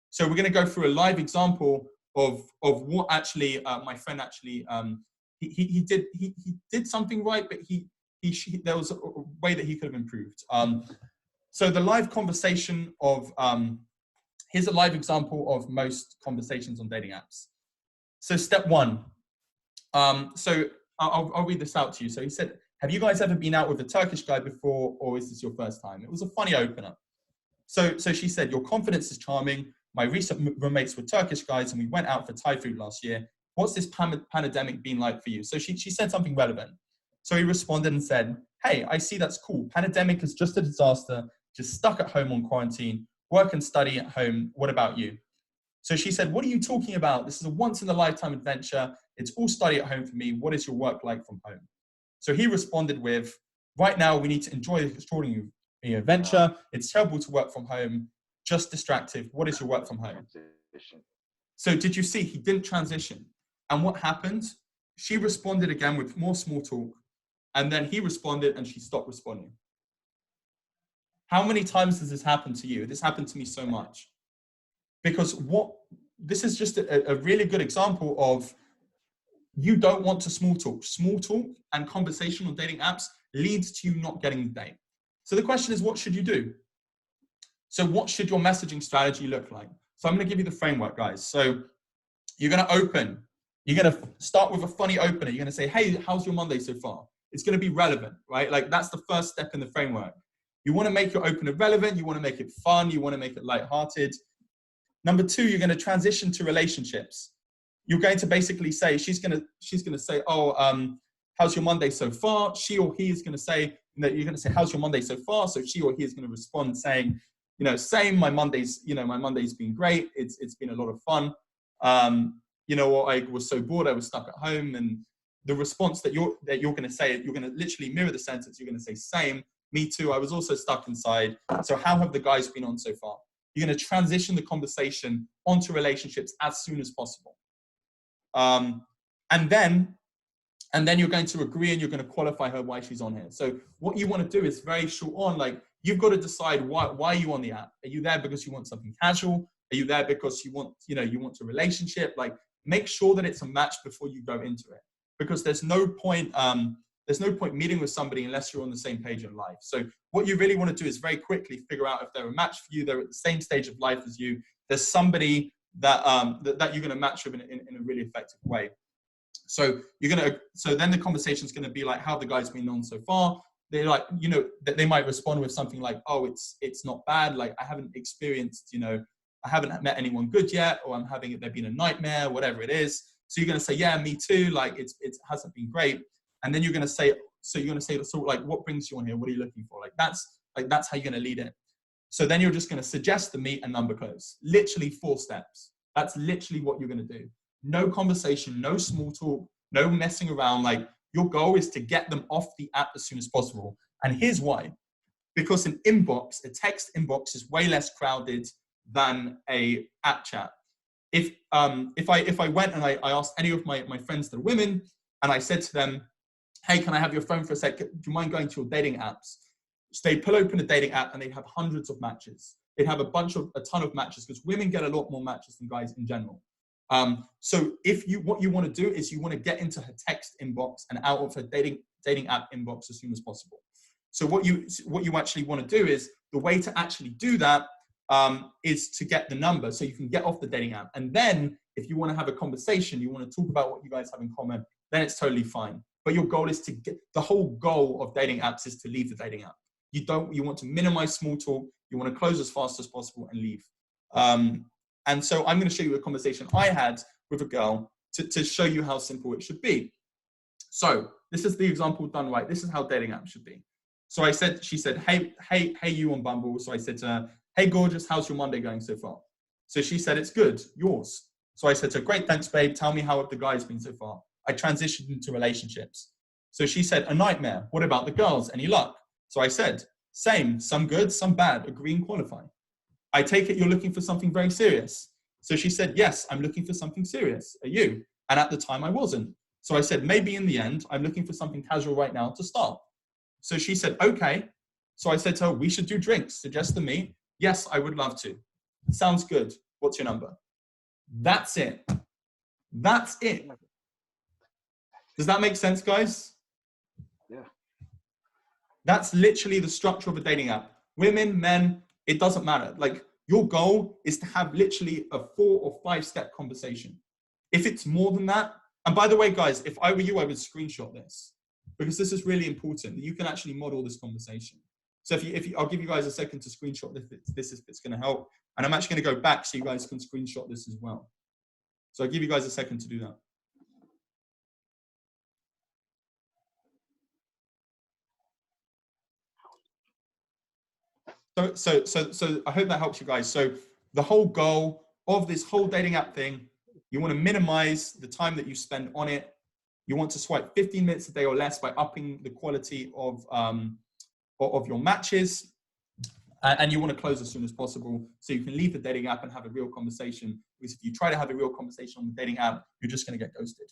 So we're going to go through a live example of what actually my friend actually he did something right, but there was a way that he could have improved. So the live conversation of here's a live example of most conversations on dating apps. So step one. So I'll read this out to you. So he said, have you guys ever been out with a Turkish guy before, or is this your first time? It was a funny opener. So she said, your confidence is charming. My recent roommates were Turkish guys and we went out for Thai food last year. What's this pandemic been like for you? So she said something relevant. So he responded and said, hey, I see that's cool. Pandemic is just a disaster, just stuck at home on quarantine, work and study at home. What about you? So she said, what are you talking about? This is a once in a lifetime adventure. It's all study at home for me. What is your work like from home? So he responded with, right now we need to enjoy this extraordinary adventure. It's terrible to work from home, just distractive. What is your work from home? So did you see he didn't transition? And what happened? She responded again with more small talk. And then he responded and she stopped responding. How many times does this happen to you? This happened to me so much. Because this is just a really good example of you don't want to small talk. Small talk and conversation on dating apps leads to you not getting the date. So the question is, what should you do? So what should your messaging strategy look like? So I'm going to give you the framework, guys. So you're going to start with a funny opener. You're going to say, hey, how's your Monday so far? It's going to be relevant, right? That's the first step in the framework. You want to make your opener relevant. You want to make it fun. You want to make it lighthearted. Number two, you're going to transition to relationships. You're going to basically say, she's going to say, oh, how's your Monday so far? She or he is going to say, you're going to say, how's your Monday so far? So she or he is going to respond saying, same, my Monday's been great. It's been a lot of fun. You know what, I was so bored, I was stuck at home. And the response that you're going to say, you're going to literally mirror the sentence. You're going to say, same, me too, I was also stuck inside. So how have the guys been on so far? You're going to transition the conversation onto relationships as soon as possible. And then you're going to agree and you're going to qualify her why she's on here. So what you want to do is very short on, like, you've got to decide why are you on the app? Are you there because you want something casual? Are you there because you want a relationship? Like, make sure that it's a match before you go into it, because there's no point meeting with somebody unless you're on the same page in life. So what you really want to do is very quickly figure out if they're a match for you, they're at the same stage of life as you, there's somebody that you're going to match with in a really effective way. So then the conversation is going to be like, how have the guys been on so far? They're like, they might respond with something like, oh, it's not bad. Like, I haven't experienced, I haven't met anyone good yet, or they've been a nightmare, whatever it is. So you're going to say, yeah, me too. Like, it hasn't been great. And then you're going to say, like, what brings you on here? What are you looking for? That's how you're going to lead it. So then you're just going to suggest the meet and number close. Literally 4 steps. That's literally what you're going to do. No conversation, no small talk, no messing around. Like, your goal is to get them off the app as soon as possible. And here's why. Because a text inbox is way less crowded than a app chat. If I went and I asked any of my friends that are women, and I said to them, hey, can I have your phone for a sec? Do you mind going to your dating apps? So they'd pull open a dating app and they'd have hundreds of matches. They'd have a ton of matches, because women get a lot more matches than guys in general. So what you want to do is you want to get into her text inbox and out of her dating app inbox as soon as possible. So what you actually want to do is, the way to actually do that is to get the number so you can get off the dating app. And then if you want to have a conversation, you want to talk about what you guys have in common, then it's totally fine. But your goal is the whole goal of dating apps is to leave the dating app. You want to minimize small talk. You want to close as fast as possible and leave. And so I'm going to show you a conversation I had with a girl to show you how simple it should be. So this is the example done right. This is how dating apps should be. So she said, hey, you on Bumble. So I said to her, hey, gorgeous, how's your Monday going so far? So she said, it's good, yours. So I said to her, great, thanks, babe. Tell me, how have the guys been so far? I transitioned into relationships. So she said, a nightmare. What about the girls? Any luck? So I said, same, some good, some bad, agree and qualify. I take it you're looking for something very serious. So she said, yes, I'm looking for something serious. Are you? And at the time I wasn't. So I said, maybe in the end, I'm looking for something casual right now to start. So she said, okay. So I said to her, we should do drinks. Suggest to me. Yes, I would love to. Sounds good. What's your number? That's it. That's it. Does that make sense, guys? Yeah. That's literally the structure of a dating app. Women, men, it doesn't matter. Like, your goal is to have literally a 4 or 5 step conversation. If it's more than that, and by the way, guys, if I were you, I would screenshot this, because this is really important. You can actually model this conversation. So I'll give you guys a second to screenshot this if it's going to help. And I'm actually going to go back so you guys can screenshot this as well. So I'll give you guys a second to do that. So I hope that helps you guys. So the whole goal of this whole dating app thing, you want to minimize the time that you spend on it. You want to swipe 15 minutes a day or less by upping the quality of your matches. And you want to close as soon as possible so you can leave the dating app and have a real conversation. Because if you try to have a real conversation on the dating app, you're just going to get ghosted.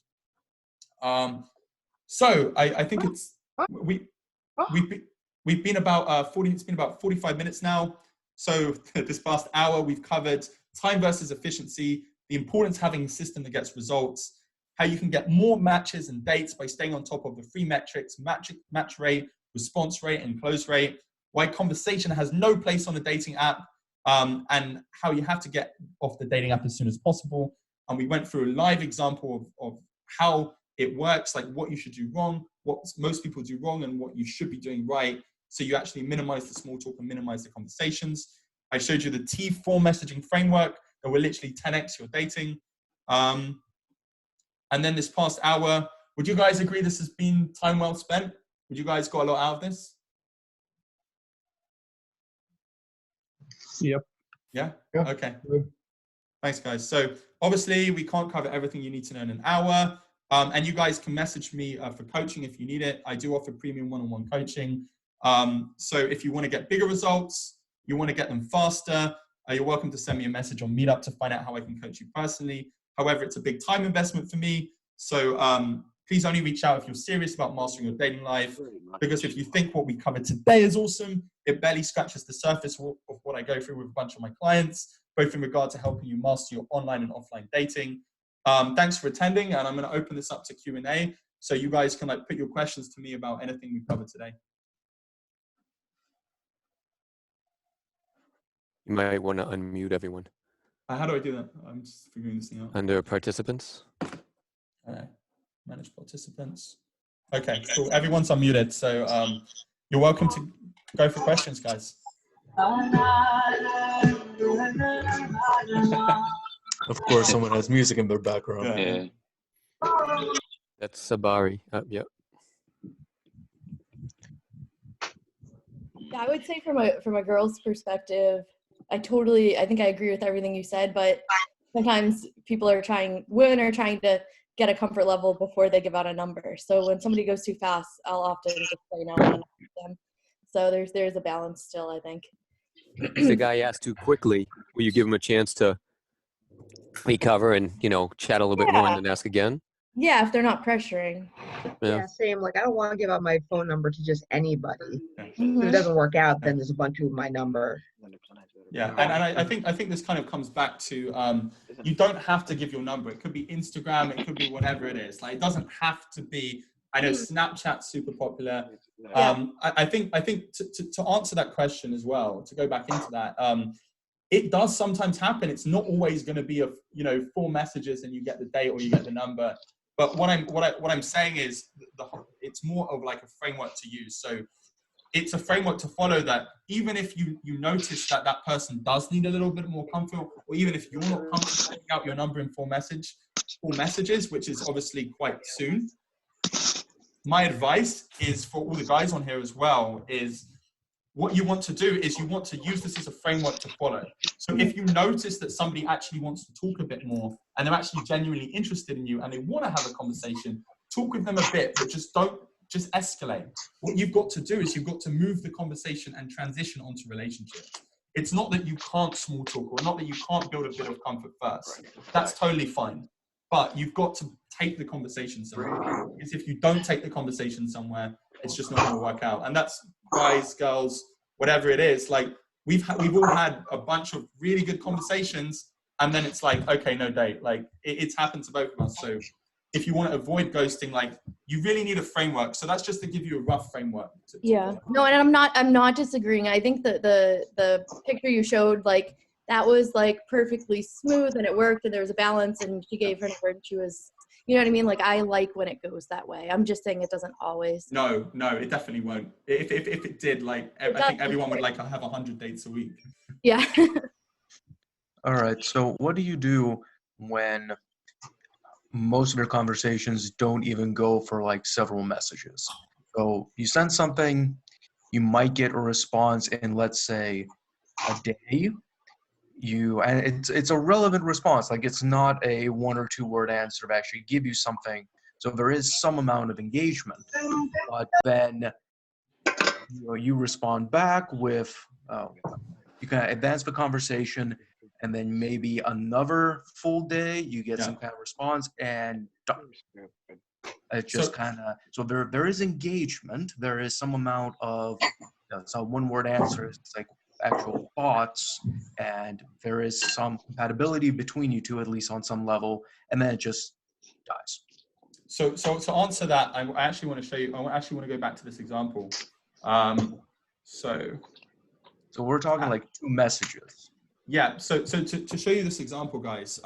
So I think we've been about it's been about 45 minutes now. So this past hour, we've covered time versus efficiency, the importance of having a system that gets results, how you can get more matches and dates by staying on top of the 3 metrics, match rate, response rate, and close rate, why conversation has no place on a dating app, and how you have to get off the dating app as soon as possible. And we went through a live example of how it works, like what you should do wrong, what most people do wrong, and what you should be doing right. So you actually minimize the small talk and minimize the conversations. I showed you the T4 messaging framework that will literally 10x your dating. And then this past hour, would you guys agree this has been time well spent? Would you guys got a lot out of this? Yep. Yeah? Yeah. Okay. Good. Thanks, guys. So obviously, we can't cover everything you need to know in an hour. And you guys can message me for coaching if you need it. I do offer premium one-on-one coaching. So if you want to get bigger results, you want to get them faster, you're welcome to send me a message on Meetup to find out how I can coach you personally. However, it's a big time investment for me. So please only reach out if you're serious about mastering your dating life, because if you think what we covered today is awesome, it barely scratches the surface of what I go through with a bunch of my clients, both in regard to helping you master your online and offline dating. Thanks for attending, and I'm going to open this up to Q&A, so you guys can put your questions to me about anything we covered today. You might want to unmute everyone How do I do that? I'm just figuring this thing out. under participants. Manage participants. Okay, cool. Everyone's unmuted, so you're welcome to go for questions, guys. Of course, someone has music in their background. Yeah. That's Sabari. Yep. Yeah, I would say from a girl's perspective, I think I agree with everything you said, but sometimes women are trying to get a comfort level before they give out a number. So when somebody goes too fast, I'll often just say no and them. So there's a balance still, I think. If the guy asks too quickly, will you give him a chance to recover and, chat a little bit more and then ask again? Yeah, if they're not pressuring. Yeah, same. Like, I don't want to give out my phone number to just anybody. If Mhm. it doesn't work out, then there's a bunch of my number. Yeah, and I think this kind of comes back to you don't have to give your number. It could be Instagram, it could be whatever it is. Like, it doesn't have to be. I know Snapchat's super popular. I think to answer that question as well, to go back into that, it does sometimes happen. It's not always going to be 4 messages and you get the date or you get the number. But what I'm saying is it's more of like a framework to use. So it's a framework to follow, that even if you notice that person does need a little bit more comfort, or even if you're not comfortable putting out your number in 4 messages, which is obviously quite soon, my advice is for all the guys on here as well, is what you want to do is you want to use this as a framework to follow. So if you notice that somebody actually wants to talk a bit more and they're actually genuinely interested in you and they want to have a conversation, talk with them a bit, but don't escalate. What you've got to do is you've got to move the conversation and transition onto relationships. It's not that you can't small talk, or not that you can't build a bit of comfort first. That's totally fine. But you've got to take the conversation somewhere. Because if you don't take the conversation somewhere, it's just not going to work out. And that's guys, girls, whatever it is. Like, we've all had a bunch of really good conversations, and then it's like, okay, no date. Like, it's happened to both of us. So if you want to avoid ghosting, like, you really need a framework. So that's just to give you a rough framework. No, and I'm not disagreeing. I think that the picture you showed, like, that was like perfectly smooth and it worked and there was a balance, and she gave her number and she was, you know what I mean? Like, I like when it goes that way. I'm just saying it doesn't always. No, it definitely won't. If it did, like, I think everyone would like have 100 dates a week. Yeah. All right. So what do you do when most of your conversations don't even go for like several messages? So you send something, you might get a response in, let's say, a day. And it's a relevant response. Like, it's not a 1 or 2 word answer to actually give you something. So there is some amount of engagement, but then you respond back with, you can advance the conversation, and then maybe another full day, you get some kind of response, and done. It just so there is engagement. There is some amount of, it's a 1 word answer. It's like actual thoughts, and there is some compatibility between you two, at least on some level, and then it just dies. So to answer that, I actually want to show you. I actually want to go back to this example. So we're talking like 2 messages. Yeah. So to show you this example, guys.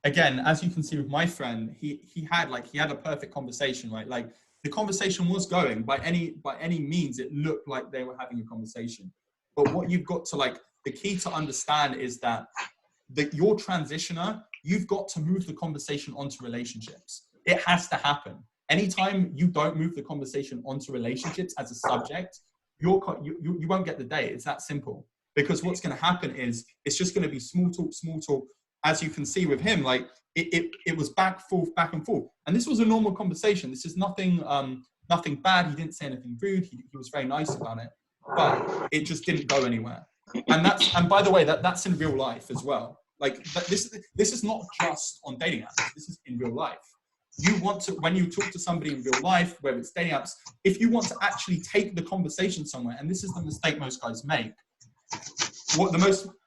Again, as you can see with my friend, he had a perfect conversation, right? Like, the conversation was going by any means. It looked like they were having a conversation. But what you've got to, like, the key to understand is that your transitioner, you've got to move the conversation onto relationships. It has to happen. anytime you don't move the conversation onto relationships as a subject, you won't get the date. It's that simple. Because what's going to happen is it's just going to be small talk. As you can see with him, like it was back and forth. And this was a normal conversation. This is nothing bad. He didn't say anything rude. He was very nice about it, but it just didn't go anywhere. And by the way, that's in real life as well. Like this is not just on dating apps. This is in real life. You want to, when you talk to somebody in real life, whether it's dating apps, if you want to actually take the conversation somewhere, and this is the mistake most guys make.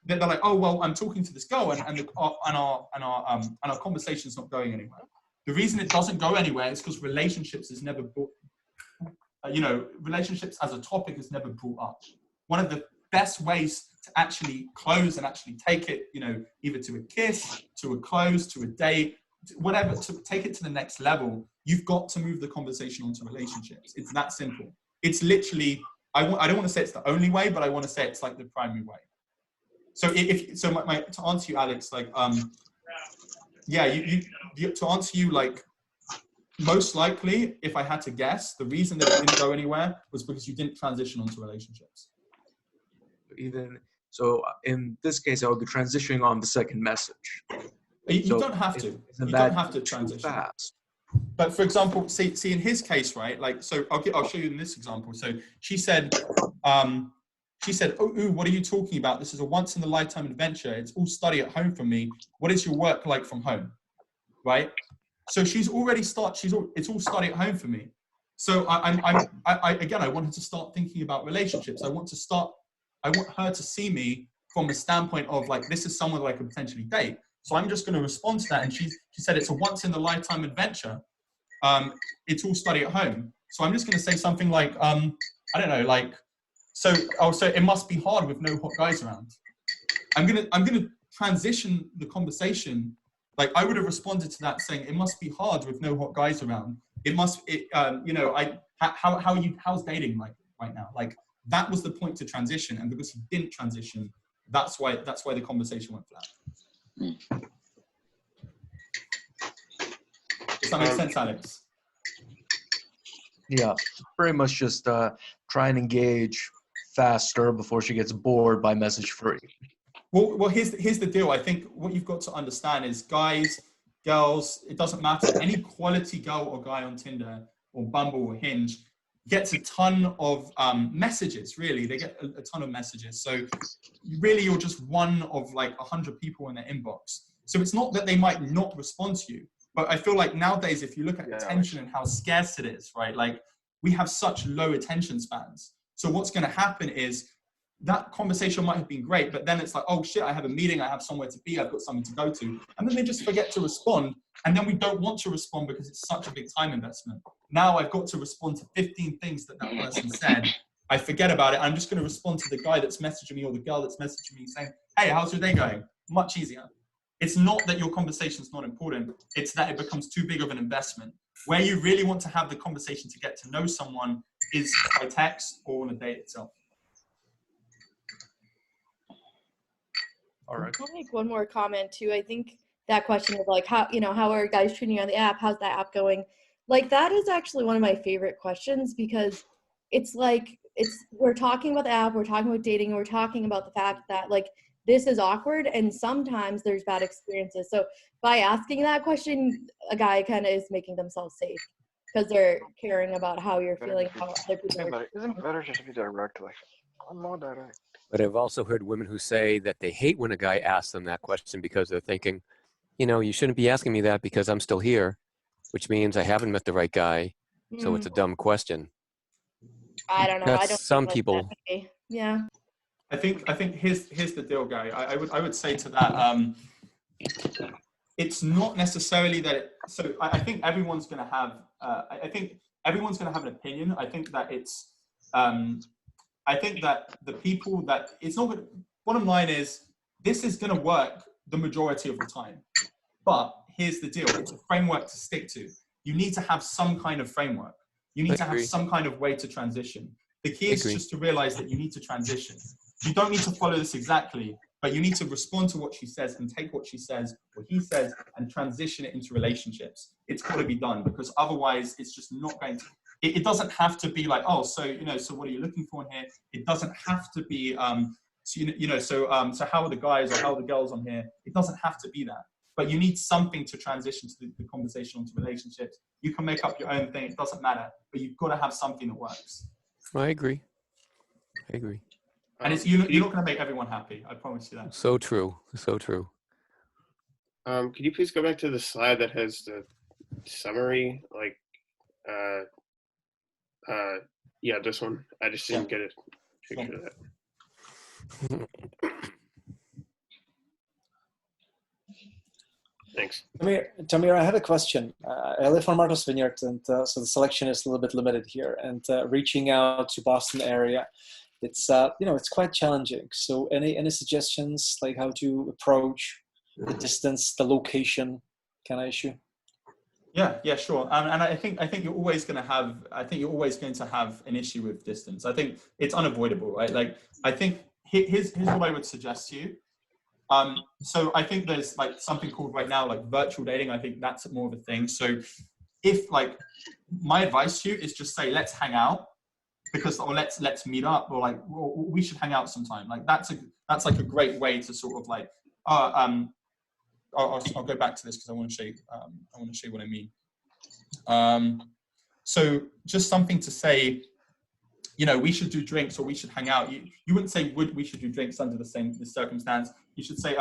They're like, oh well, I'm talking to this girl, and our conversation's not going anywhere. The reason it doesn't go anywhere is because relationships is never brought. Relationships as a topic is never brought up. One of the best ways to actually close and actually take it, either to a kiss, to a close, to a date, whatever, to take it to the next level, you've got to move the conversation onto relationships. It's that simple. It's literally, I don't want to say it's the only way, but I want to say it's like the primary way. So to answer you, Alex, like, you to answer you, like, most likely, if I had to guess, the reason that it didn't go anywhere was because you didn't transition onto relationships. So in this case, I would be transitioning on the second message. You don't have to. You don't have to transition. Fast. But for example, see in his case, right? Like, so I'll show you in this example. So she said, oh, ooh, what are you talking about? This is a once in a lifetime adventure. It's all study at home from me. What is your work like from home? Right? So it's all study at home for me. So I wanted to start thinking about relationships. I want her to see me from a standpoint of like, this is someone that I could potentially date. So I'm just going to respond to that. And she said, it's a once in a lifetime adventure. It's all study at home. So I'm just going to say something like, I don't know, like, so it must be hard with no hot guys around. I'm going to transition the conversation. Like, I would have responded to that saying, it must be hard with no hot guys around. How's dating like right now? Like, that was the point to transition. And because he didn't transition, that's why the conversation went flat. Does that make sense, Alex? Yeah, pretty much just try and engage faster before she gets bored by message free. Well, here's the deal. I think what you've got to understand is guys, girls, it doesn't matter. Any quality girl or guy on Tinder or Bumble or Hinge gets a ton of messages, really. They get a ton of messages. So really, you're just one of like 100 people in their inbox. So it's not that they might not respond to you. But I feel like nowadays, if you look at attention and how scarce it is, right? Like, we have such low attention spans. So what's going to happen is that conversation might have been great, but then it's like, oh shit, I have a meeting, I have somewhere to be, I've got something to go to. And then they just forget to respond. And then we don't want to respond because it's such a big time investment. Now I've got to respond to 15 things that person said. I forget about it. I'm just going to respond to the guy that's messaging me or the girl that's messaging me saying, hey, how's your day going? Much easier. It's not that your conversation is not important. It's that it becomes too big of an investment. Where you really want to have the conversation to get to know someone is by text or on a date itself. All right. I'll make one more comment too. I think that question of like, how are guys treating you on the app? How's that app going? Like, that is actually one of my favorite questions, because it's like, we're talking about the app, we're talking about dating, we're talking about the fact that like, this is awkward and sometimes there's bad experiences. So by asking that question, a guy kind of is making themselves safe because they're caring about how you're feeling, how other people are. Isn't better just to be direct? Like, I'm more direct. But I've also heard women who say that they hate when a guy asks them that question because they're thinking, you shouldn't be asking me that because I'm still here, which means I haven't met the right guy. So it's a dumb question. I don't know. That's I don't some think people. Like that. Yeah. I think here's the deal, Gary. I would say to that, it's not necessarily that. So I think everyone's going to have. I think everyone's going to have an opinion. I think that it's. I think that the people that it's not good. Bottom line is, this is going to work the majority of the time. But here's the deal: it's a framework to stick to. You need to have some kind of framework. You need to have some kind of way to transition. The key is just to realize that you need to transition. You don't need to follow this exactly, but you need to respond to what she says and take what she says, what he says, and transition it into relationships. It's got to be done, because otherwise it's just not going to, it doesn't have to be like, oh, so, so what are you looking for in here? It doesn't have to be, so how are the guys or how are the girls on here? It doesn't have to be that. But you need something to transition to the conversation onto relationships. You can make up your own thing. It doesn't matter. But you've got to have something that works. I agree. And you're not going to make everyone happy. I promise you that. So true. So true. Could you please go back to the slide that has the summary? Yeah, this one. I just didn't get a picture of that. Thanks. Tamir, I have a question. I live on Martha's Vineyard, and so the selection is a little bit limited here. And reaching out to Boston area, it's it's quite challenging. So any suggestions, like how to approach the distance, the location kind of issue? Yeah, sure. And I think you're always going to have an issue with distance. I think it's unavoidable, right? Like, I think here's what I would suggest to you. So I think there's like something called right now, like virtual dating. I think that's more of a thing. So if like, my advice to you is just say, let's hang out, or let's meet up, or like, well, we should hang out sometime. Like that's like a great way to sort of like, I'll go back to this because I want to show you what I mean. So just something to say, we should do drinks or we should hang out. You wouldn't say we should do drinks under the circumstance. You should say,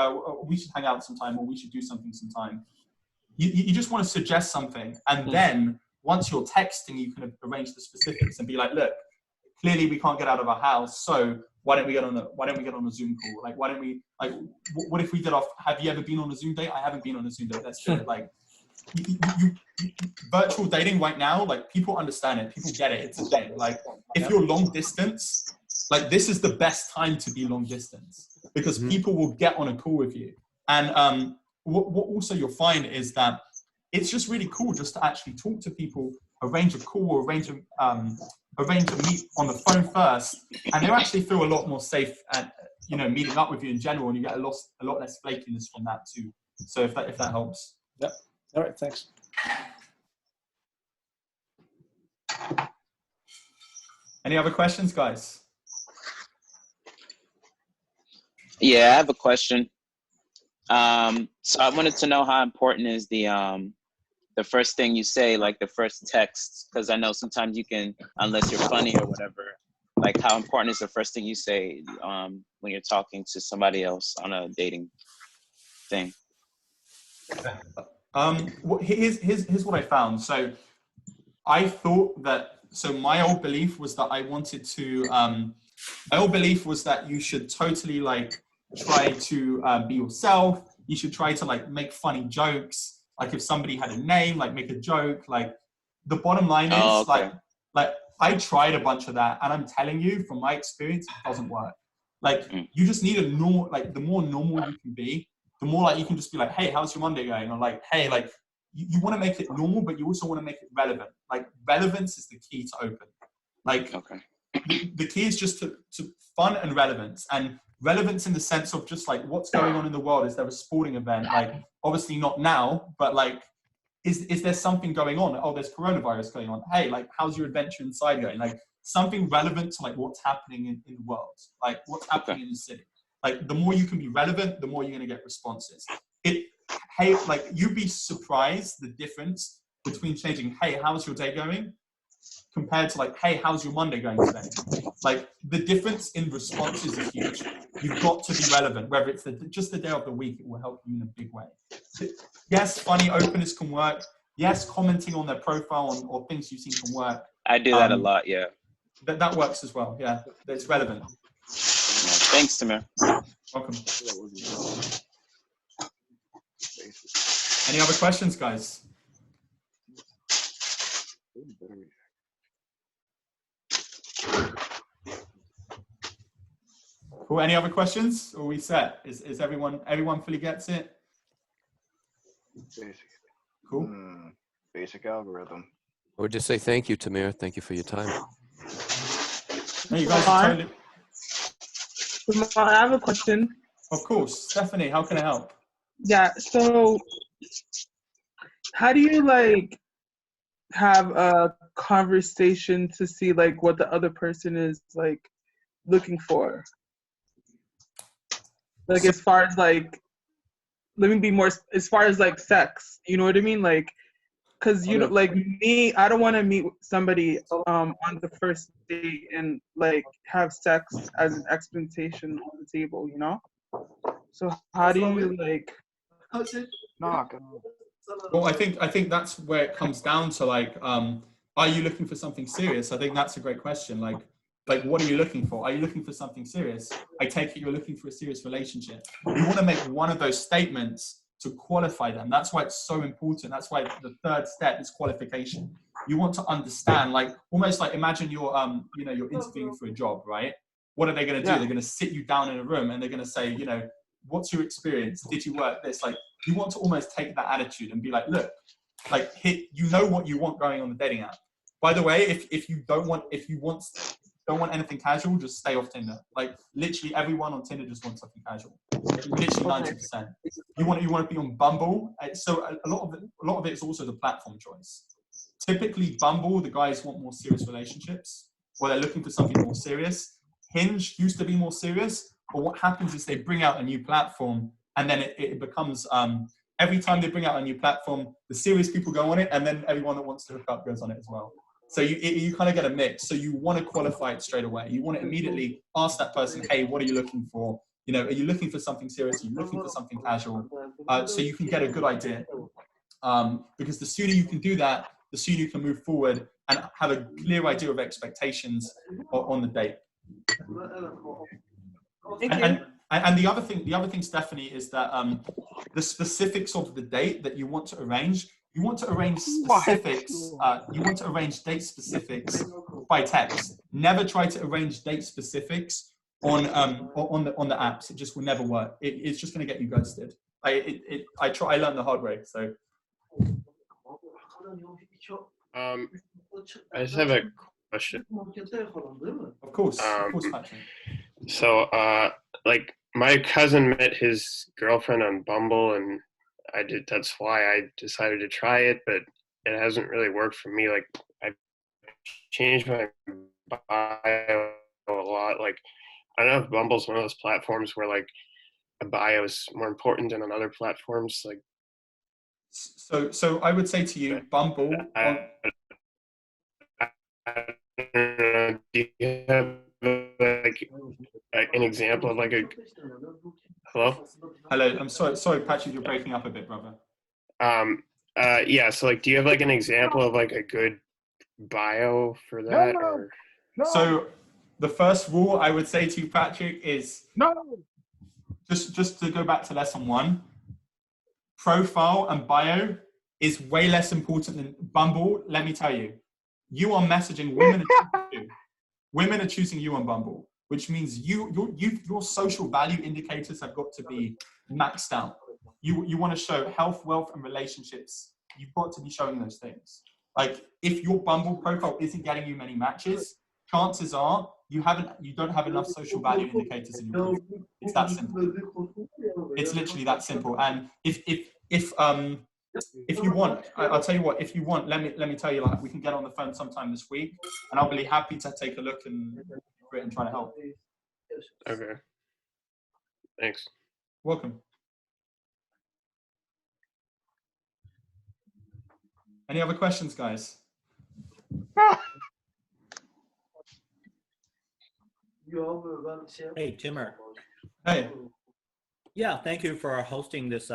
we should hang out sometime, or we should do something sometime. You just want to suggest something, and then once you're texting, you can arrange the specifics and be like, look, clearly we can't get out of our house, so why don't we get on a Zoom call? Like, why don't we, like, what if we did have you ever been on a Zoom date? I haven't been on a Zoom date. Let's do it. Like, virtual dating right now, like, people understand it. People get it. It's a thing. Like, if you're long distance, like, this is the best time to be long distance, because people will get on a call with you. And what also you'll find is that it's just really cool just to actually talk to people, arrange a call, or arrange a meet on the phone first, and they actually feel a lot more safe at meeting up with you in general, and you get a lot less flakiness from that too. So if that helps. Yep. All right. Thanks. Any other questions, guys? Yeah, I have a question. So I wanted to know how important is the first thing you say, like the first text, because I know sometimes you can, unless you're funny or whatever, like how important is the first thing you say when you're talking to somebody else on a dating thing? Here's what I found. So I thought that, my old belief was that you should totally like try to be yourself. You should try to like make funny jokes. Like if somebody had a name, like make a joke. Like the bottom line is like I tried a bunch of that, and I'm telling you from my experience, it doesn't work. Like you just need the more normal you can be, the more like you can just be like, hey, how's your Monday going? Or like, hey, like you want to make it normal, but you also want to make it relevant. Like relevance is the key to open. Like the key is just to fun and relevance. And relevance in the sense of just like what's going on in the world. Is there a sporting event? Like obviously not now, but like is there something going on? Oh, there's coronavirus going on. Hey, like how's your adventure inside going? Like something relevant to like what's happening in the world, like what's happening in the city. Like the more you can be relevant, the more you're going to get responses. Hey, like you'd be surprised the difference between changing, hey, how's your day going? Compared to like, hey, how's your Monday going today? Like the difference in responses is huge. You've got to be relevant, whether it's just the day of the week, it will help you in a big way. Yes, funny openness can work. Yes, commenting on their profile or things you've seen can work. I do that a lot, yeah. That works as well, yeah. It's relevant. Thanks, Tamir. Welcome. Any other questions, guys? Cool. Any other questions? Or are we set? Is everyone fully gets it? Basic. Cool. Basic algorithm. I would just say thank you, Tamir. Thank you for your time. No, you guys are totally... I have a question. Of course. Stephanie, how can I help? Yeah, so how do you like have a conversation to see like what the other person is like looking for? Like as far as like, let me be more, as far as like sex, you know what I mean? Like, cause you know, like me, I don't want to meet somebody on the first date and like have sex as an expectation on the table, you know? So how do you like? Well, I think that's where it comes down to like, are you looking for something serious? I think that's a great question. Like, what are you looking for? Are you looking for something serious? I take it you're looking for a serious relationship. You want to make one of those statements to qualify them. That's why it's so important. That's why the third step is qualification. You want to understand, like, almost like imagine you're, you know, you're interviewing for a job, right? What are they going to do? Yeah. They're going to sit you down in a room and they're going to say, you know, what's your experience? Did you work this? Like, you want to almost take that attitude and be like, look, like, you know what you want going on the dating app. By the way, if you don't want anything casual, just stay off Tinder. Like, literally everyone on Tinder just wants something casual. Literally 90%. You want to be on Bumble. So a lot of it is also the platform choice. Typically, Bumble, the guys want more serious relationships, or they're looking for something more serious. Hinge used to be more serious, but what happens is they bring out a new platform, and then it becomes every time they bring out a new platform, the serious people go on it, and then everyone that wants to hook up goes on it as well. So you kind of get a mix. So you want to qualify it straight away. You want to immediately ask that person, hey, what are you looking for? You know, are you looking for something serious? Are you looking for something casual? So you can get a good idea. Because the sooner you can do that, the sooner you can move forward and have a clear idea of expectations on the date. And the other thing, Stephanie, is that the specifics of the date that you want to arrange, you want to arrange specifics. You want to arrange date specifics by text. Never try to arrange date specifics on the apps. It just will never work. It's just going to get you ghosted. I learned the hard way. So. I just have a question. Of course, Patrick. So, like, my cousin met his girlfriend on Bumble, and that's why I decided to try it, but it hasn't really worked for me. Like, I've changed my bio a lot. Like, I don't know if Bumble's one of those platforms where, like, a bio is more important than on other platforms. Like, so I would say to you, Bumble. Do you have like an example of like a hello? I'm sorry, Patrick, you're breaking up a bit, brother. Yeah. So like, do you have like an example of like a good bio for that? No. So the first rule I would say to you, Patrick, is just to go back to lesson 1. Profile and bio is way less important than Bumble. Let me tell you, you are messaging women. Women are choosing you on Bumble, which means your social value indicators have got to be maxed out. You want to show health, wealth, and relationships. You've got to be showing those things. Like, if your Bumble profile isn't getting you many matches, chances are you don't have enough social value indicators in your profile. It's that simple. It's literally that simple. And if you want, I'll tell you what, if you want, let me tell you, like, we can get on the phone sometime this week, and I'll be happy to take a look and try to help. Okay. Thanks. Welcome. Any other questions, guys? Hey, Timur. Hey. Yeah, thank you for hosting this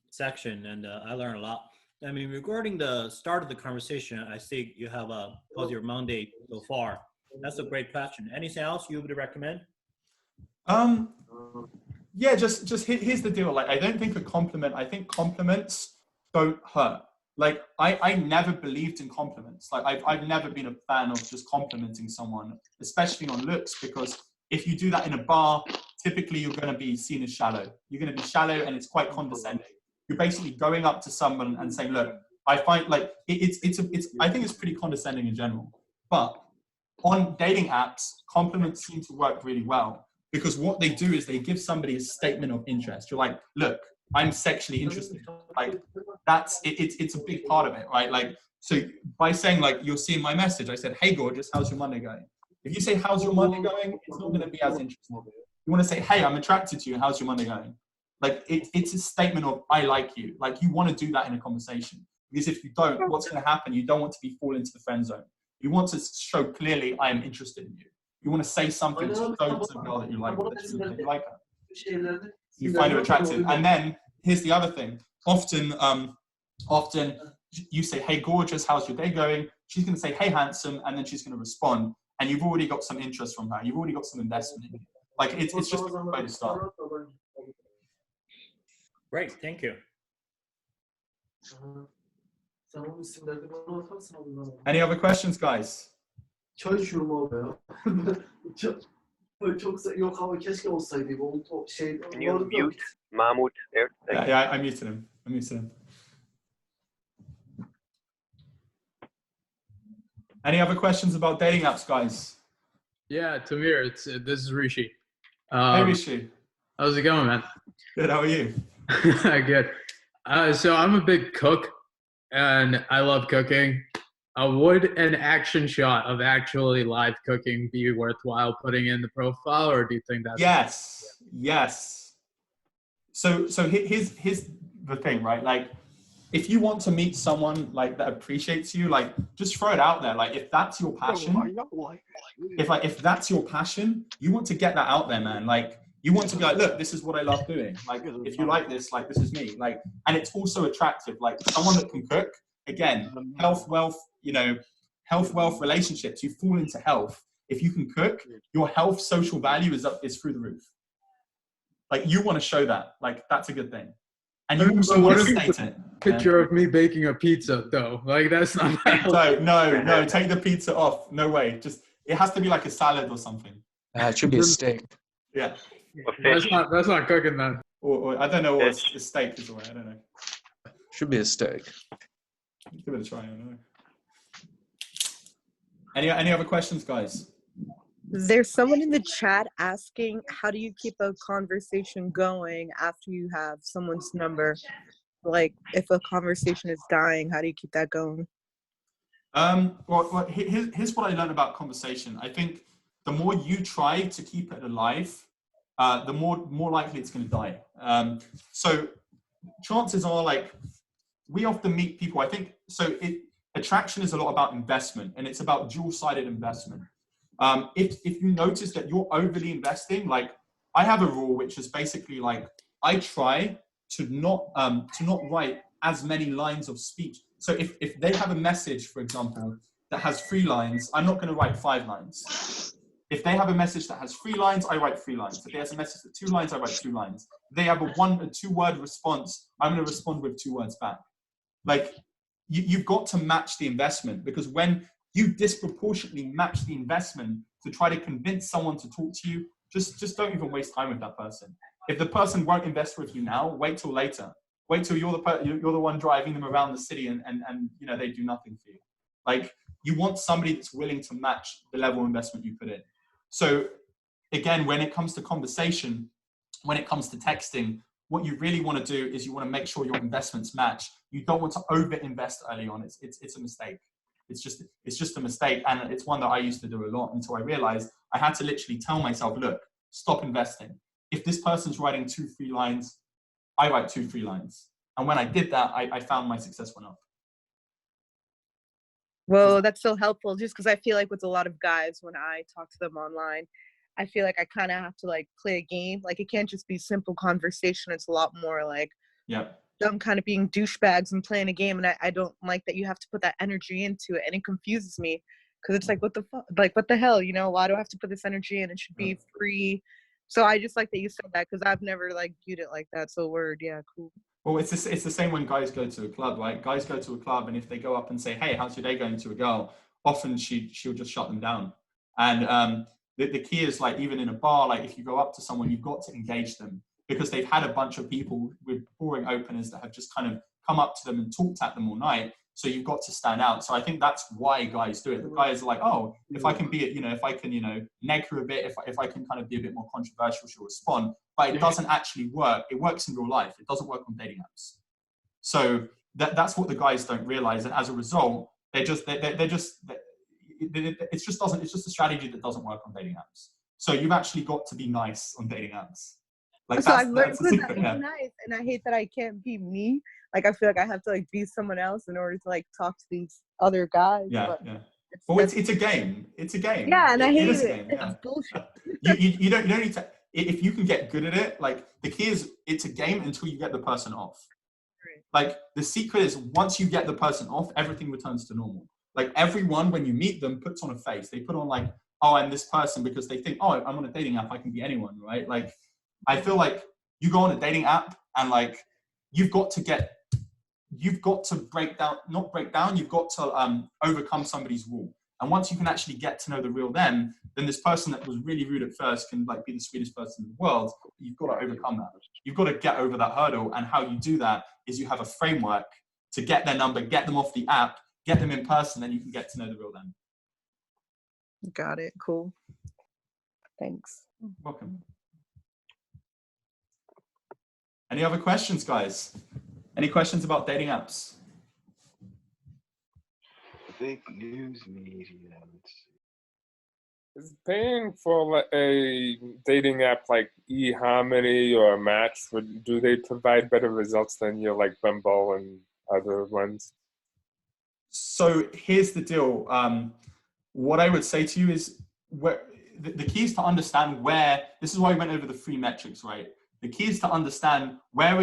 section, and I learned a lot. I mean, regarding the start of the conversation, I see you have a positive Monday so far. That's a great question. Anything else you would recommend? Yeah, just here's the deal. Like, I don't think I think compliments don't hurt. Like, I never believed in compliments. Like, I've never been a fan of just complimenting someone, especially on looks, because if you do that in a bar, typically you're going to be seen as shallow. You're going to be shallow, and it's quite condescending. You're basically going up to someone and saying, look, I find, like, I think it's pretty condescending in general. But on dating apps, compliments seem to work really well, because what they do is they give somebody a statement of interest. You're like, look, I'm sexually interested. Like that's it's a big part of it, right? Like, so by saying like, you're seeing my message, I said, hey, gorgeous, how's your Monday going? If you say, how's your Monday going? It's not going to be as interesting. You want to say, hey, I'm attracted to you. How's your Monday going? Like it's a statement of, I like you. Like you want to do that in a conversation, because if you don't, what's going to happen? You don't want to be fall into the friend zone. You want to show clearly, I am interested in you. You want to say something to show to the girl that you like her. You find her attractive. And then here's the other thing. Often you say, hey, gorgeous, how's your day going? She's going to say, hey, handsome, and then she's going to respond. And you've already got some interest from her. You've already got some investment in you. Like it's just a good way to start. Great, thank you. Any other questions, guys? Çay içiyorum abi ya. Çok yok abi, keşke olsaydı. O şey. Can you mute Mahmoud there? Yeah, I muted him. Any other questions about dating apps, guys? Yeah, Tamir, this is Rishi. Hey, Rishi. How's it going, man? Good, how are you? Good. So I'm a big cook, and I love cooking. Would an action shot of actually live cooking be worthwhile putting in the profile, or do you think that's... Yes. So here's the thing, right? Like, if you want to meet someone like that appreciates you, like just throw it out there. Like if that's your passion, if that's your passion, you want to get that out there, man. Like you want to be like, look, this is what I love doing. Like if you like this, like this is me. Like, and it's also attractive. Like someone that can cook. Again, health, wealth, relationships. You fall into health. If you can cook, your health social value is through the roof. Like you want to show that. Like that's a good thing. And you also want to state it. Picture of me baking a pizza, though. Like that's not. No. Take the pizza off. No way. Just it has to be like a salad or something. It should be a steak. Yeah. That's not cooking, then. Or I don't know what a steak is. I don't know. Should be a steak. Give it a try. I don't know. Any other questions, guys? There's someone in the chat asking, how do you keep a conversation going after you have someone's number? Like, if a conversation is dying, how do you keep that going? Well, here's what I learned about conversation. I think the more you try to keep it alive, the more likely it's going to die. So chances are, like, we often meet people. I think so. Attraction is a lot about investment, and it's about dual-sided investment. If you notice that you're overly investing, like I have a rule which is basically like I try to not write as many lines of speech. So if they have a message, for example, that has 3 lines, I'm not going to write 5 lines. If they have a message that has 3 lines, I write 3 lines. If there's a message with 2 lines, I write 2 lines. If they have a 1 or 2 word response, I'm going to respond with 2 words back. Like you've got to match the investment, because when you disproportionately match the investment to try to convince someone to talk to you, just don't even waste time with that person. If the person won't invest with you now, wait till later. Wait till you're the one driving them around the city and they do nothing for you. Like you want somebody that's willing to match the level of investment you put in. So again, when it comes to conversation, when it comes to texting, what you really want to do is you want to make sure your investments match. You don't want to over-invest early on. It's a mistake. It's just a mistake. And it's one that I used to do a lot until I realized I had to literally tell myself, look, stop investing. If this person's writing 2-3 lines, I write 2-3 lines. And when I did that, I found my success went up. Well, that's so helpful, just because I feel like with a lot of guys, when I talk to them online, I feel like I kind of have to like play a game. Like it can't just be simple conversation. It's a lot more like them kind of being douchebags and playing a game. And I don't like that you have to put that energy into it. And it confuses me because it's like, what the fuck? Like, what the hell? You know, why do I have to put this energy in? It should be free. So I just like that you said that, because I've never like viewed it like that. So word, yeah, cool. Well, it's the same when guys go to a club, right? Guys go to a club, and if they go up and say, hey, how's your day going to a girl? Often she'll just shut them down. And the key is, like, even in a bar, like if you go up to someone, you've got to engage them, because they've had a bunch of people with boring openers that have just kind of come up to them and talked at them all night. So you've got to stand out. So I think that's why guys do it. The guys are like, oh, if I can be, if I can, neg her a bit, if I can kind of be a bit more controversial, she'll respond. But it doesn't actually work. It works in real life. It doesn't work on dating apps. So that's what the guys don't realize. And as a result, it's just a strategy that doesn't work on dating apps. So you've actually got to be nice on dating apps. Like so I've learned that's the secret, to be nice, and I hate that I can't be me. Like I feel like I have to like be someone else in order to like talk to these other guys. Yeah, yeah. Well, it's a game. It's a game. Yeah, and I hate it. Game, yeah. It's bullshit. you don't need to. If you can get good at it, like the key is it's a game until you get the person off. Like the secret is once you get the person off, everything returns to normal. Like everyone, when you meet them, puts on a face. They put on like, oh, I'm this person because they think, oh, I'm on a dating app. I can be anyone, right? Like, I feel like you go on a dating app and like, you've got to not break down, you've got to overcome somebody's wall. And once you can actually get to know the real them, then this person that was really rude at first can like be the sweetest person in the world. You've got to overcome that. You've got to get over that hurdle. And how you do that is you have a framework to get their number, get them off the app, get them in person, then you can get to know the real them. Got it. Cool. Thanks. Welcome. Any other questions, guys? Any questions about dating apps? Fake news media. Is paying for a dating app like eHarmony or Match, do they provide better results than your like Bumble and other ones? So here's the deal. What I would say to you is the key is to understand where, this is why we went over the 3 metrics, right? The key is to understand where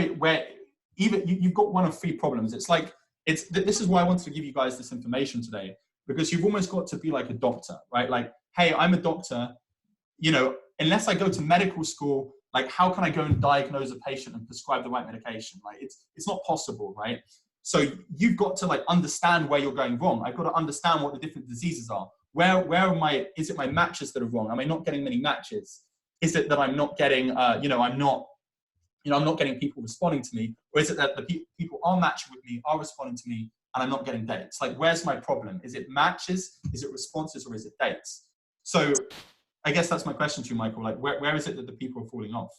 even you've got one of 3 problems. It's like, this is why I wanted to give you guys this information today, because you've almost got to be like a doctor, right? Like, hey, I'm a doctor, unless I go to medical school, like how can I go and diagnose a patient and prescribe the right medication? Like it's not possible, right? So you've got to like understand where you're going wrong. I've got to understand what the different diseases are. Is it my matches that are wrong? Am I not getting many matches? Is it that I'm not getting, I'm not getting people responding to me? Or is it that the people are matching with me, are responding to me, and I'm not getting dates? Like, where's my problem? Is it matches? Is it responses? Or is it dates? So I guess that's my question to you, Michael. Like, where is it that the people are falling off?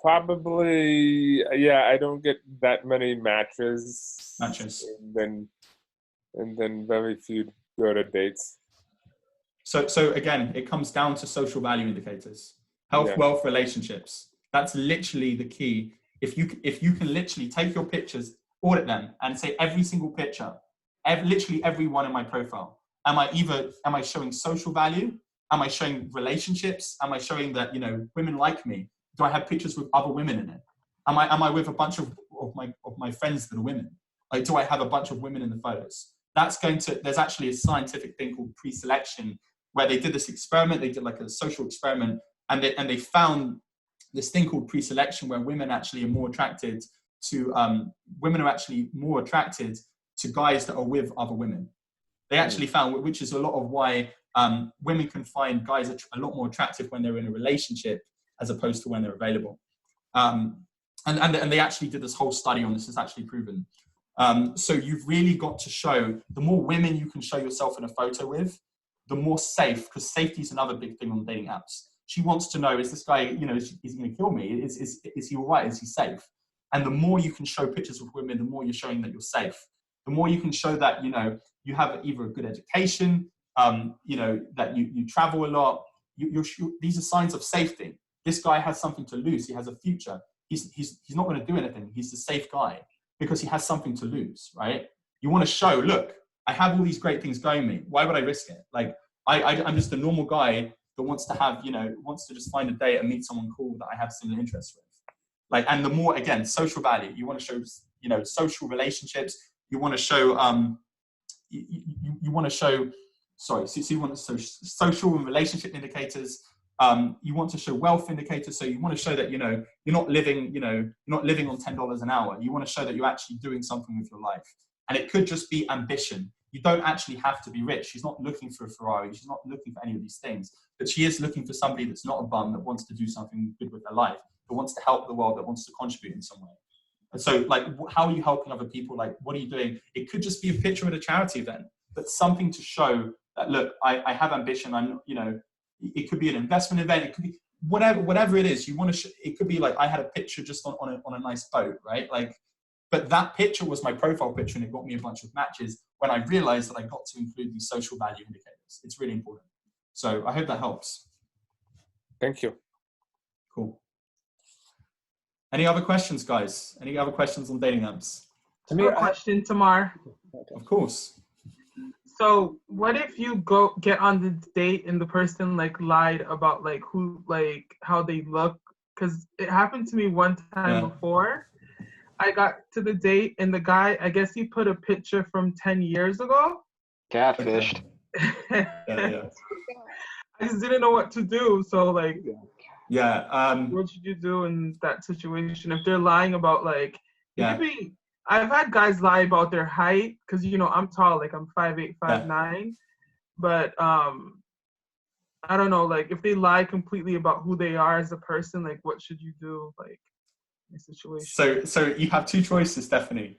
Probably, yeah, I don't get that many matches. And then very few go to dates. So again, it comes down to social value indicators, health, wealth, relationships. That's literally the key. If you can literally take your pictures, audit them, and say every single picture, literally every one in my profile, am I showing social value? Am I showing relationships? Am I showing that women like me? Do I have pictures with other women in it? Am I with a bunch of my friends that are women? Like, do I have a bunch of women in the photos? There's actually a scientific thing called pre-selection where they did this experiment. They did like a social experiment, and they found this thing called pre-selection where women actually are more attracted to guys that are with other women. They actually found, which is a lot of why women can find guys a lot more attractive when they're in a relationship as opposed to when they're available. And they actually did this whole study on this. It's actually proven. So you've really got to show, the more women you can show yourself in a photo with, the more safe, because safety is another big thing on dating apps. She wants to know, is this guy, is he going to kill me? Is he all right? Is he safe? And the more you can show pictures with women, the more you're showing that you're safe. The more you can show that, you have either a good education, that you travel a lot. These are signs of safety. This guy has something to lose. He has a future. He's not going to do anything. He's a safe guy because he has something to lose, right? You want to show, look, I have all these great things going me. Why would I risk it? Like, I'm just a normal guy that wants to just find a date and meet someone cool that I have similar interests with. Like, and the more, again, social value, you want to show, social relationships. You want to show, you want to show social and relationship indicators. You want to show wealth indicators. So you want to show that, you're not living on $10 an hour. You want to show that you're actually doing something with your life. And it could just be ambition. You don't actually have to be rich. She's not looking for a Ferrari. She's not looking for any of these things, but she is looking for somebody that's not a bum, that wants to do something good with their life, that wants to help the world, that wants to contribute in some way. So like, how are you helping other people? Like, what are you doing? It could just be a picture at a charity event, but something to show that, look, I have ambition. I'm, you know, it could be an investment event. It could be whatever it is you want to, it could be like, I had a picture just on a nice boat, right? Like, but that picture was my profile picture and it got me a bunch of matches when I realized that I got to include these social value indicators. It's really important. So I hope that helps. Thank you. Cool. Any other questions, guys? Any other questions on dating apps? Question, Tamar. Of course. So what if you get on the date and the person like lied about like who, like how they look? Because it happened to me one time before. I got to the date and the guy, I guess he put a picture from 10 years ago. Catfished. I just didn't know what to do. So like, what should you do in that situation if they're lying about like? It could be. I've had guys lie about their height because, you know, I'm tall, like I'm 5'8", 5'9", but I don't know, like if they lie completely about who they are as a person, like what should you do, like in a situation? So you have two choices, Stephanie.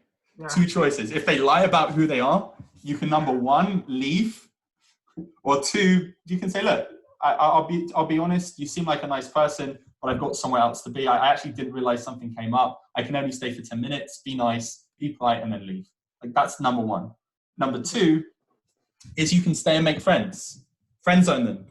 Two choices. If they lie about who they are, you can, number one, leave, or two, you can say, look, I'll be honest, you seem like a nice person, but I've got somewhere else to be. I actually didn't realize something came up. I can only stay for 10 minutes, be nice, be polite, and then leave. Like, that's number one. Number two is you can stay and make friends. Friend zone them.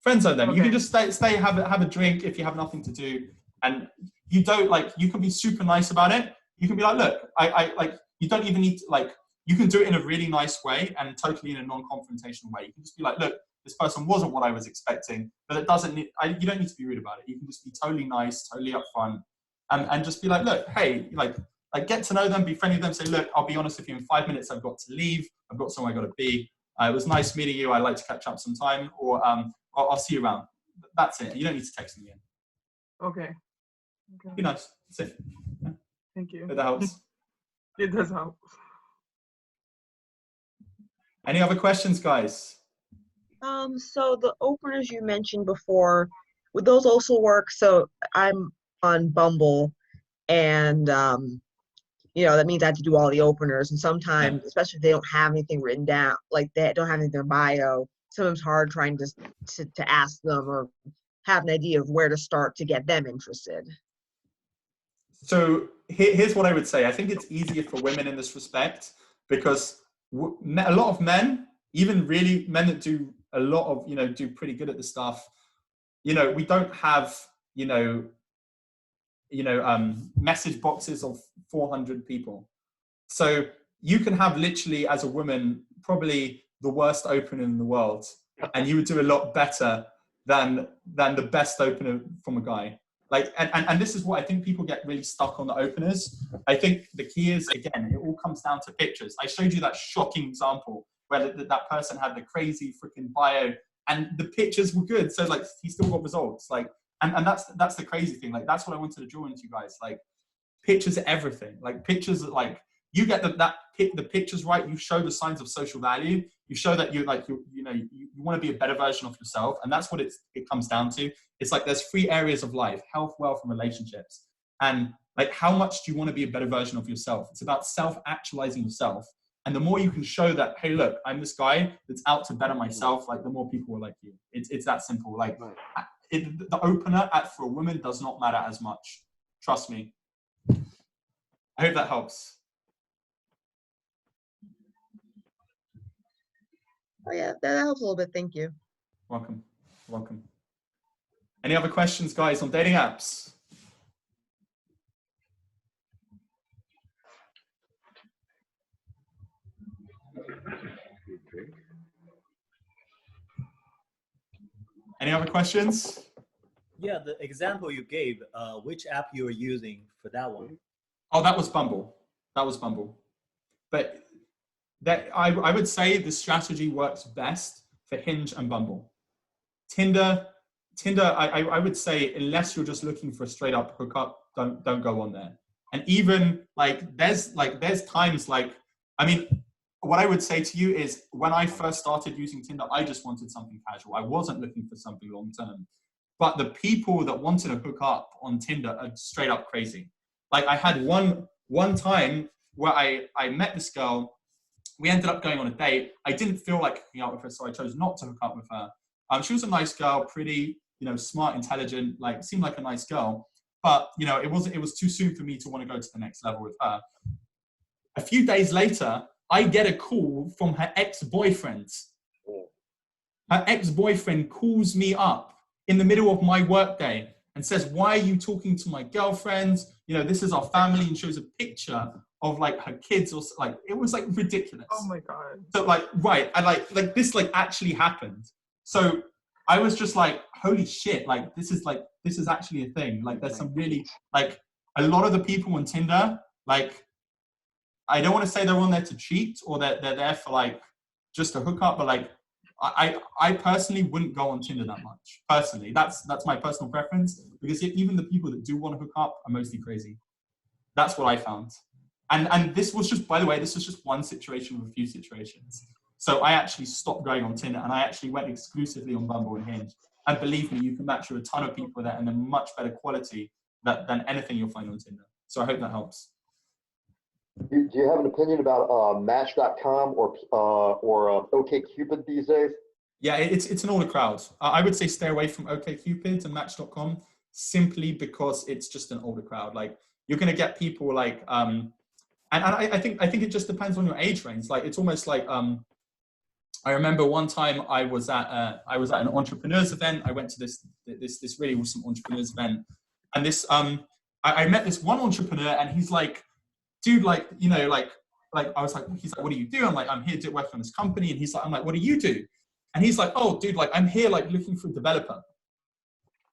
Friend zone them. Okay. You can just stay, have a drink if you have nothing to do. And you don't, like, you can be super nice about it. You can be like, look, I like, you don't even need to, like, you can do it in a really nice way and totally in a non-confrontational way. You can just be like, look, this person wasn't what I was expecting, but it doesn't need, you don't need to be rude about it. You can just be totally nice, totally upfront, and just be like, look, hey, like get to know them, be friendly with them, say, look, I'll be honest with you, in 5 minutes I've got to leave, I've got somewhere I've got to be. It was nice meeting you, I'd like to catch up sometime, or I'll see you around. That's it. You don't need to text me again. Okay. Be nice. That's it. Yeah. Thank you. If that helps. It does help. Any other questions, guys? So the openers you mentioned before, would those also work? So I'm on Bumble, and you know, that means I have to do all the openers, and sometimes, especially if they don't have anything written down, like they don't have anything in their bio, sometimes it's hard trying to ask them or have an idea of where to start to get them interested. So here's what I would say. I think it's easier for women in this respect because a lot of men, even really men that do a lot of, you know, do pretty good at the stuff, you know, we don't have, message boxes of 400 people. So you can have literally, as a woman, probably the worst opener in the world, and you would do a lot better than the best opener from a guy. Like, and this is what I think people get really stuck on the openers. I think the key is, again, it all comes down to pictures. I showed you that shocking example where that person had the crazy freaking bio and the pictures were good. So like, he still got results. Like, and that's the crazy thing. Like, that's what I wanted to draw into you guys. Like, pictures are everything. Like, pictures are like, you get the pictures right, you show the signs of social value, you show that you want to be a better version of yourself, and that's what it comes down to. It's like there's 3 areas of life: health, wealth, and relationships. And like, how much do you want to be a better version of yourself? It's about self-actualizing yourself. And the more you can show that, hey, look, I'm this guy that's out to better myself, like, the more people will like you. It's that simple. Like, the opener for a woman does not matter as much. Trust me. I hope that helps. Oh yeah, that helps a little bit. Thank you. Welcome. Any other questions, guys, on dating apps? Any other questions? Yeah, the example you gave, which app you were using for that one? Oh, that was Bumble. But that I would say the strategy works best for Hinge and Bumble. Tinder, I would say, unless you're just looking for a straight up hookup, don't go on there. And even like there's times like, I mean, what I would say to you is, when I first started using Tinder, I just wanted something casual. I wasn't looking for something long term. But the people that wanted to hook up on Tinder are straight up crazy. Like I had one time where I met this girl. We ended up going on a date. I didn't feel like hooking up with her, so I chose not to hook up with her. She was a nice girl, pretty, smart, intelligent, like seemed like a nice girl. But it was too soon for me to want to go to the next level with her. A few days later, I get a call from her ex-boyfriend. Her ex-boyfriend calls me up in the middle of my workday and says, "Why are you talking to my girlfriend? This is our family," and shows a picture of like her kids, or like it was like ridiculous. Oh my god. So like, right, I like this like actually happened. So I was just like, holy shit, like this is actually a thing. Like there's some really, like a lot of the people on Tinder, like I don't want to say they're on there to cheat or that they're there for like just a hookup, but like I personally wouldn't go on Tinder that much. Personally, that's my personal preference, because even the people that do want to hook up are mostly crazy. That's what I found. And this was just, by the way, this was just one situation of a few situations. So I actually stopped going on Tinder and I actually went exclusively on Bumble and Hinge. And believe me, you can match with a ton of people there and they're much better quality than anything you'll find on Tinder. So I hope that helps. Do you have an opinion about Match.com or OkCupid these days? Yeah, it's an older crowd. I would say stay away from OkCupid and Match.com simply because it's just an older crowd. Like you're going to get people like, and I think it just depends on your age range. Like it's almost like I remember one time I was at an entrepreneurs event. I went to this really awesome entrepreneurs event, and this I met this one entrepreneur, and he's like, dude, like I was like, he's like, what do you do? I'm like, I'm here to work on this company, and he's like, I'm like, what do you do? And he's like, oh, dude, like I'm here like looking for a developer,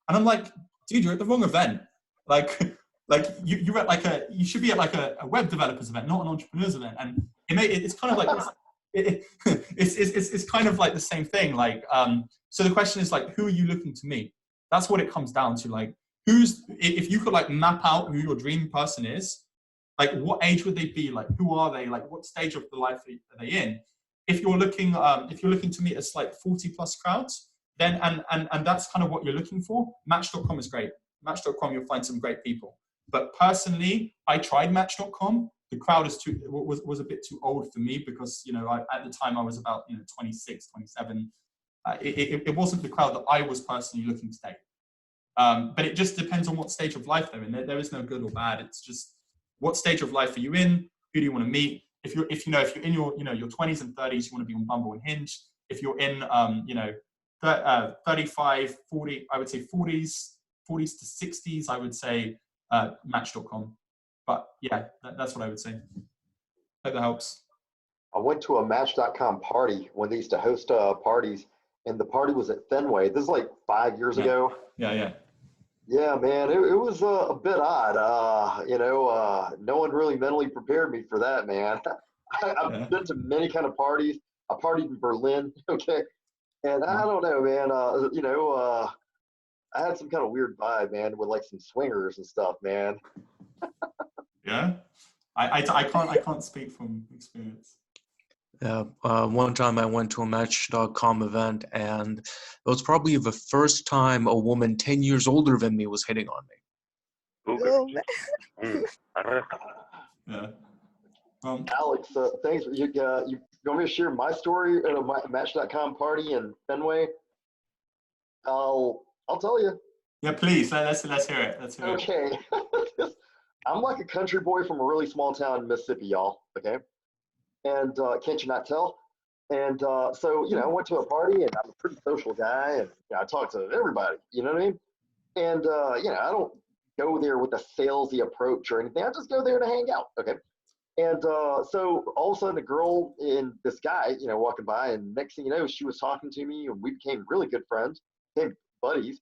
and I'm like, dude, you're at the wrong event, like you're at you should be at like a web developers event, not an entrepreneurs event. And it's kind of like it's kind of like the same thing. Like so the question is like, who are you looking to meet? That's what it comes down to. Like if you could like map out who your dream person is, like what age would they be? Like who are they? Like what stage of the life are they in? If you're looking to meet a like 40 plus crowds, then and that's kind of what you're looking for, Match.com is great. Match.com, you'll find some great people. But personally, I tried Match.com. The crowd was a bit too old for me because, at the time I was about, 26, 27. It wasn't the crowd that I was personally looking to date. But it just depends on what stage of life they're in. There is no good or bad. It's just what stage of life are you in? Who do you want to meet? If you're in your, your 20s and 30s, you want to be on Bumble and Hinge. If you're in, 35, 40, I would say 40s to 60s, I would say Match.com. But yeah, that's what I would say. Hope that helps. I went to a Match.com party when they used to host parties, and the party was at Fenway. This is like 5 years ago. Yeah. Yeah, man, it was a bit odd. No one really mentally prepared me for that, man. I've been to many kind of parties. I partied in Berlin, okay? And I don't know, man. I had some kind of weird vibe, man, with like some swingers and stuff, man. Yeah, I can't speak from experience. One time I went to a Match.com event, and it was probably the first time a woman 10 years older than me was hitting on me. Yeah. Alex, thanks. You want me to share my story at a Match.com party in Fenway? I'll tell you. Yeah, please. Let's hear it. Let's hear it. Okay. I'm like a country boy from a really small town in Mississippi, y'all. Okay. And can't you not tell? And so, I went to a party, and I'm a pretty social guy, and I talk to everybody, you know what I mean? And, I don't go there with a salesy approach or anything. I just go there to hang out, okay? And so all of a sudden, a girl and this guy, walking by, and next thing you know, she was talking to me, and we became really good friends, became buddies.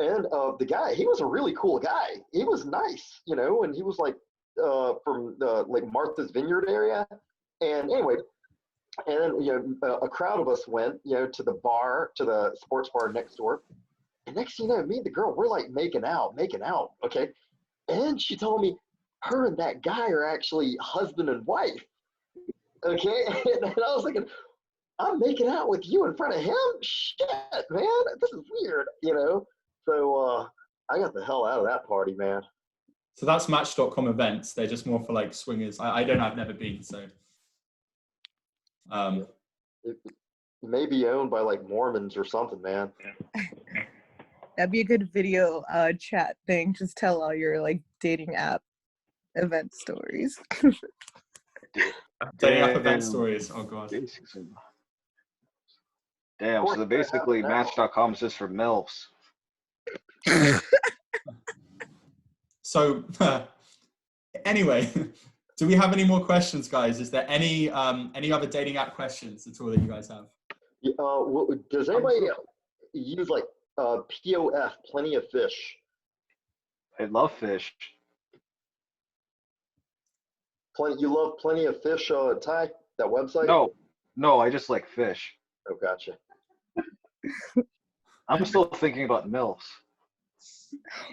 And the guy, he was a really cool guy. He was nice, and he was like from the like Martha's Vineyard area. And anyway, and then, a crowd of us went, to the bar, to the sports bar next door. And next thing you know, me and the girl, we're like making out, okay? And she told me her and that guy are actually husband and wife, okay? And I was thinking, I'm making out with you in front of him? Shit, man, this is weird, So I got the hell out of that party, man. So that's Match.com events. They're just more for like swingers. I've never been, so. It may be owned by like Mormons or something, man. That'd be a good video chat thing. Just tell all your like dating app event stories. Dating app event stories. Oh god. Damn. So basically, Match.com is just for MILFs. So anyway, do we have any more questions, guys? Is there any other dating app questions at all that you guys have? Does anybody use like POF, Plenty of Fish? I love fish. You love Plenty of Fish, Ty? That website? No, I just like fish. Oh, gotcha. I'm still thinking about MILFs.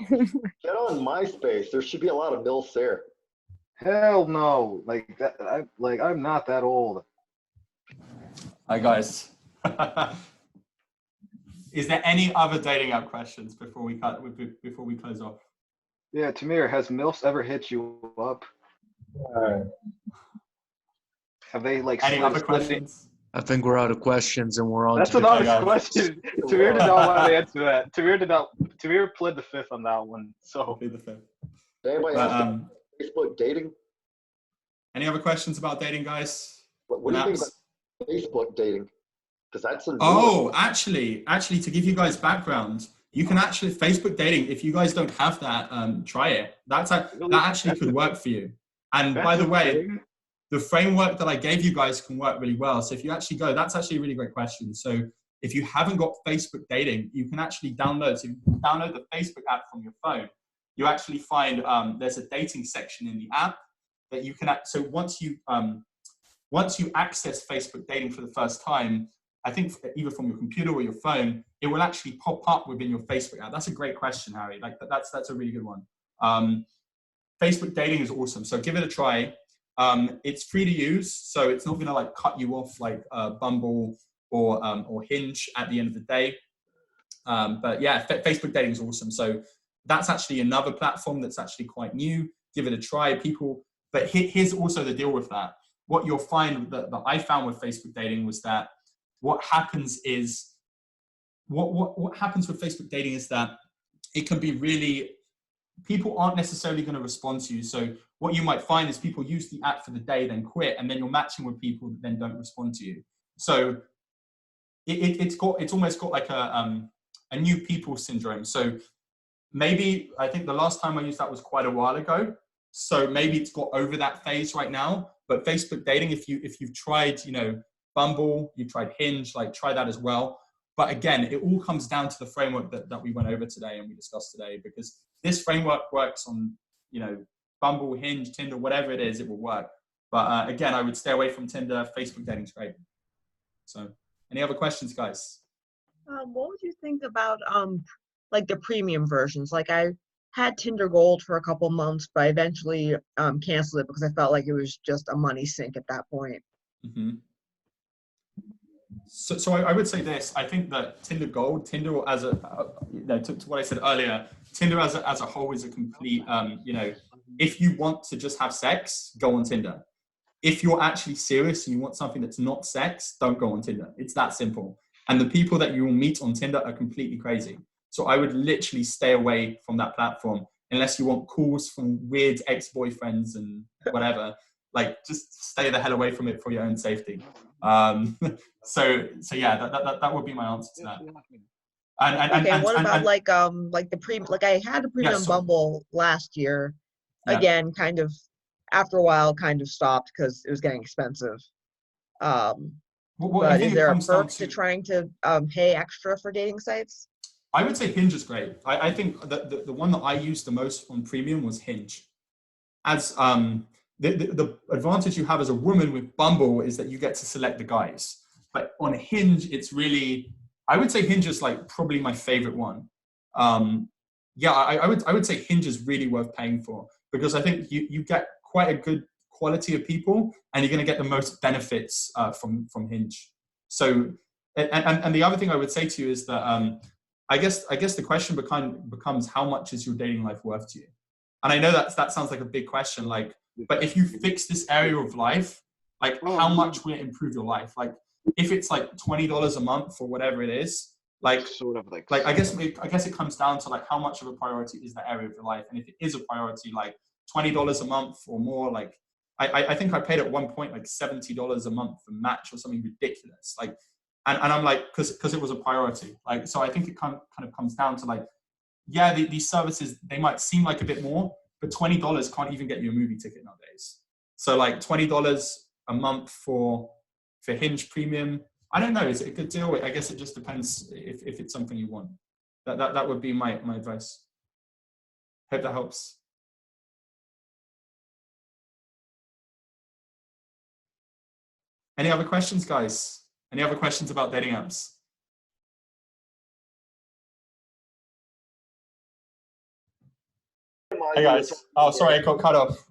Get on MySpace. There should be a lot of MILFs there. Hell no! Like that. I'm not that old. Hi guys. Is there any other dating app questions before we close off? Yeah, Tamir, has MILFs ever hit you up? Have they like any other questions? I think we're out of questions and we're on. That's an honest question. Tamir did not want to answer that. Tamir pled the fifth on that one. So. Plead the fifth. Anybody else Facebook dating? Any other questions about dating, guys? What do you think about Facebook dating? Because that's a actually, to give you guys background, you can actually Facebook dating. If you guys don't have that, try it. That actually could work for you. And by the way, the framework that I gave you guys can work really well. So if you actually go, that's actually a really great question. So if you haven't got Facebook dating, you can actually download the Facebook app from your phone. You actually find there's a dating section in the app that you can. So once you access Facebook dating for the first time, I think either from your computer or your phone, it will actually pop up within your Facebook app. That's a great question, Harry. Like that's a really good one. Facebook dating is awesome. So give it a try. It's free to use, so it's not going to like cut you off like Bumble or Hinge at the end of the day. But yeah, Facebook dating is awesome. So that's actually another platform that's actually quite new. Give it a try, but here's also the deal with that. What you'll find that I found with Facebook dating was that what happens with Facebook dating is that it can be really, people aren't necessarily going to respond to you. So what you might find is people use the app for the day, then quit, and then you're matching with people that then don't respond to you. So it's almost got like a new people syndrome. So maybe, I think the last time I used that was quite a while ago. So maybe it's got over that phase right now. But Facebook dating, if you've tried, Bumble, you've tried Hinge, like try that as well. But again, it all comes down to the framework that we went over today and we discussed today, because this framework works on, Bumble, Hinge, Tinder, whatever it is, it will work. But again, I would stay away from Tinder. Facebook dating's great. So any other questions, guys? What would you think about like the premium versions? Like I had Tinder Gold for a couple months, but I eventually canceled it because I felt like it was just a money sink at that point. Mm-hmm. So I would say this. I think that Tinder Gold, Tinder as a, to what I said earlier, Tinder as a whole is a complete, if you want to just have sex, go on Tinder. If you're actually serious and you want something that's not sex, don't go on Tinder. It's that simple. And the people that you will meet on Tinder are completely crazy. So I would literally stay away from that platform unless you want calls from weird ex-boyfriends and whatever. Like, just stay the hell away from it for your own safety. So yeah, that would be my answer to that. And what about the premium? Like I had a premium Bumble last year. Yeah. Again, kind of after a while, kind of stopped because it was getting expensive. But is there a perk to trying to pay extra for dating sites? I would say Hinge is great. I think that the one that I used the most on premium was Hinge. As the advantage you have as a woman with Bumble is that you get to select the guys. But on Hinge, it's really, I would say Hinge is like probably my favorite one. I would say Hinge is really worth paying for, because I think you get quite a good quality of people and you're going to get the most benefits from Hinge. So, and the other thing I would say to you is that I guess the question becomes, how much is your dating life worth to you? And I know that sounds like a big question, like, but if you fix this area of life, like how much will it improve your life? Like if it's like $20 a month or whatever it is, like sort of like I guess it comes down to like how much of a priority is that area of your life. And if it is a priority, like $20 a month or more, like I think I paid at one point like $70 a month for Match or something ridiculous. Like, and I'm like, because it was a priority. Like, so I think it kind of comes down to like, yeah, these services, they might seem like a bit more, but $20 can't even get you a movie ticket nowadays. So like $20 a month for Hinge Premium, I don't know, is it a good deal? I guess it just depends if it's something you want. That would be my advice. Hope that helps. Any other questions, guys? Any other questions about dating apps? Hey guys. Oh, sorry, I got cut off.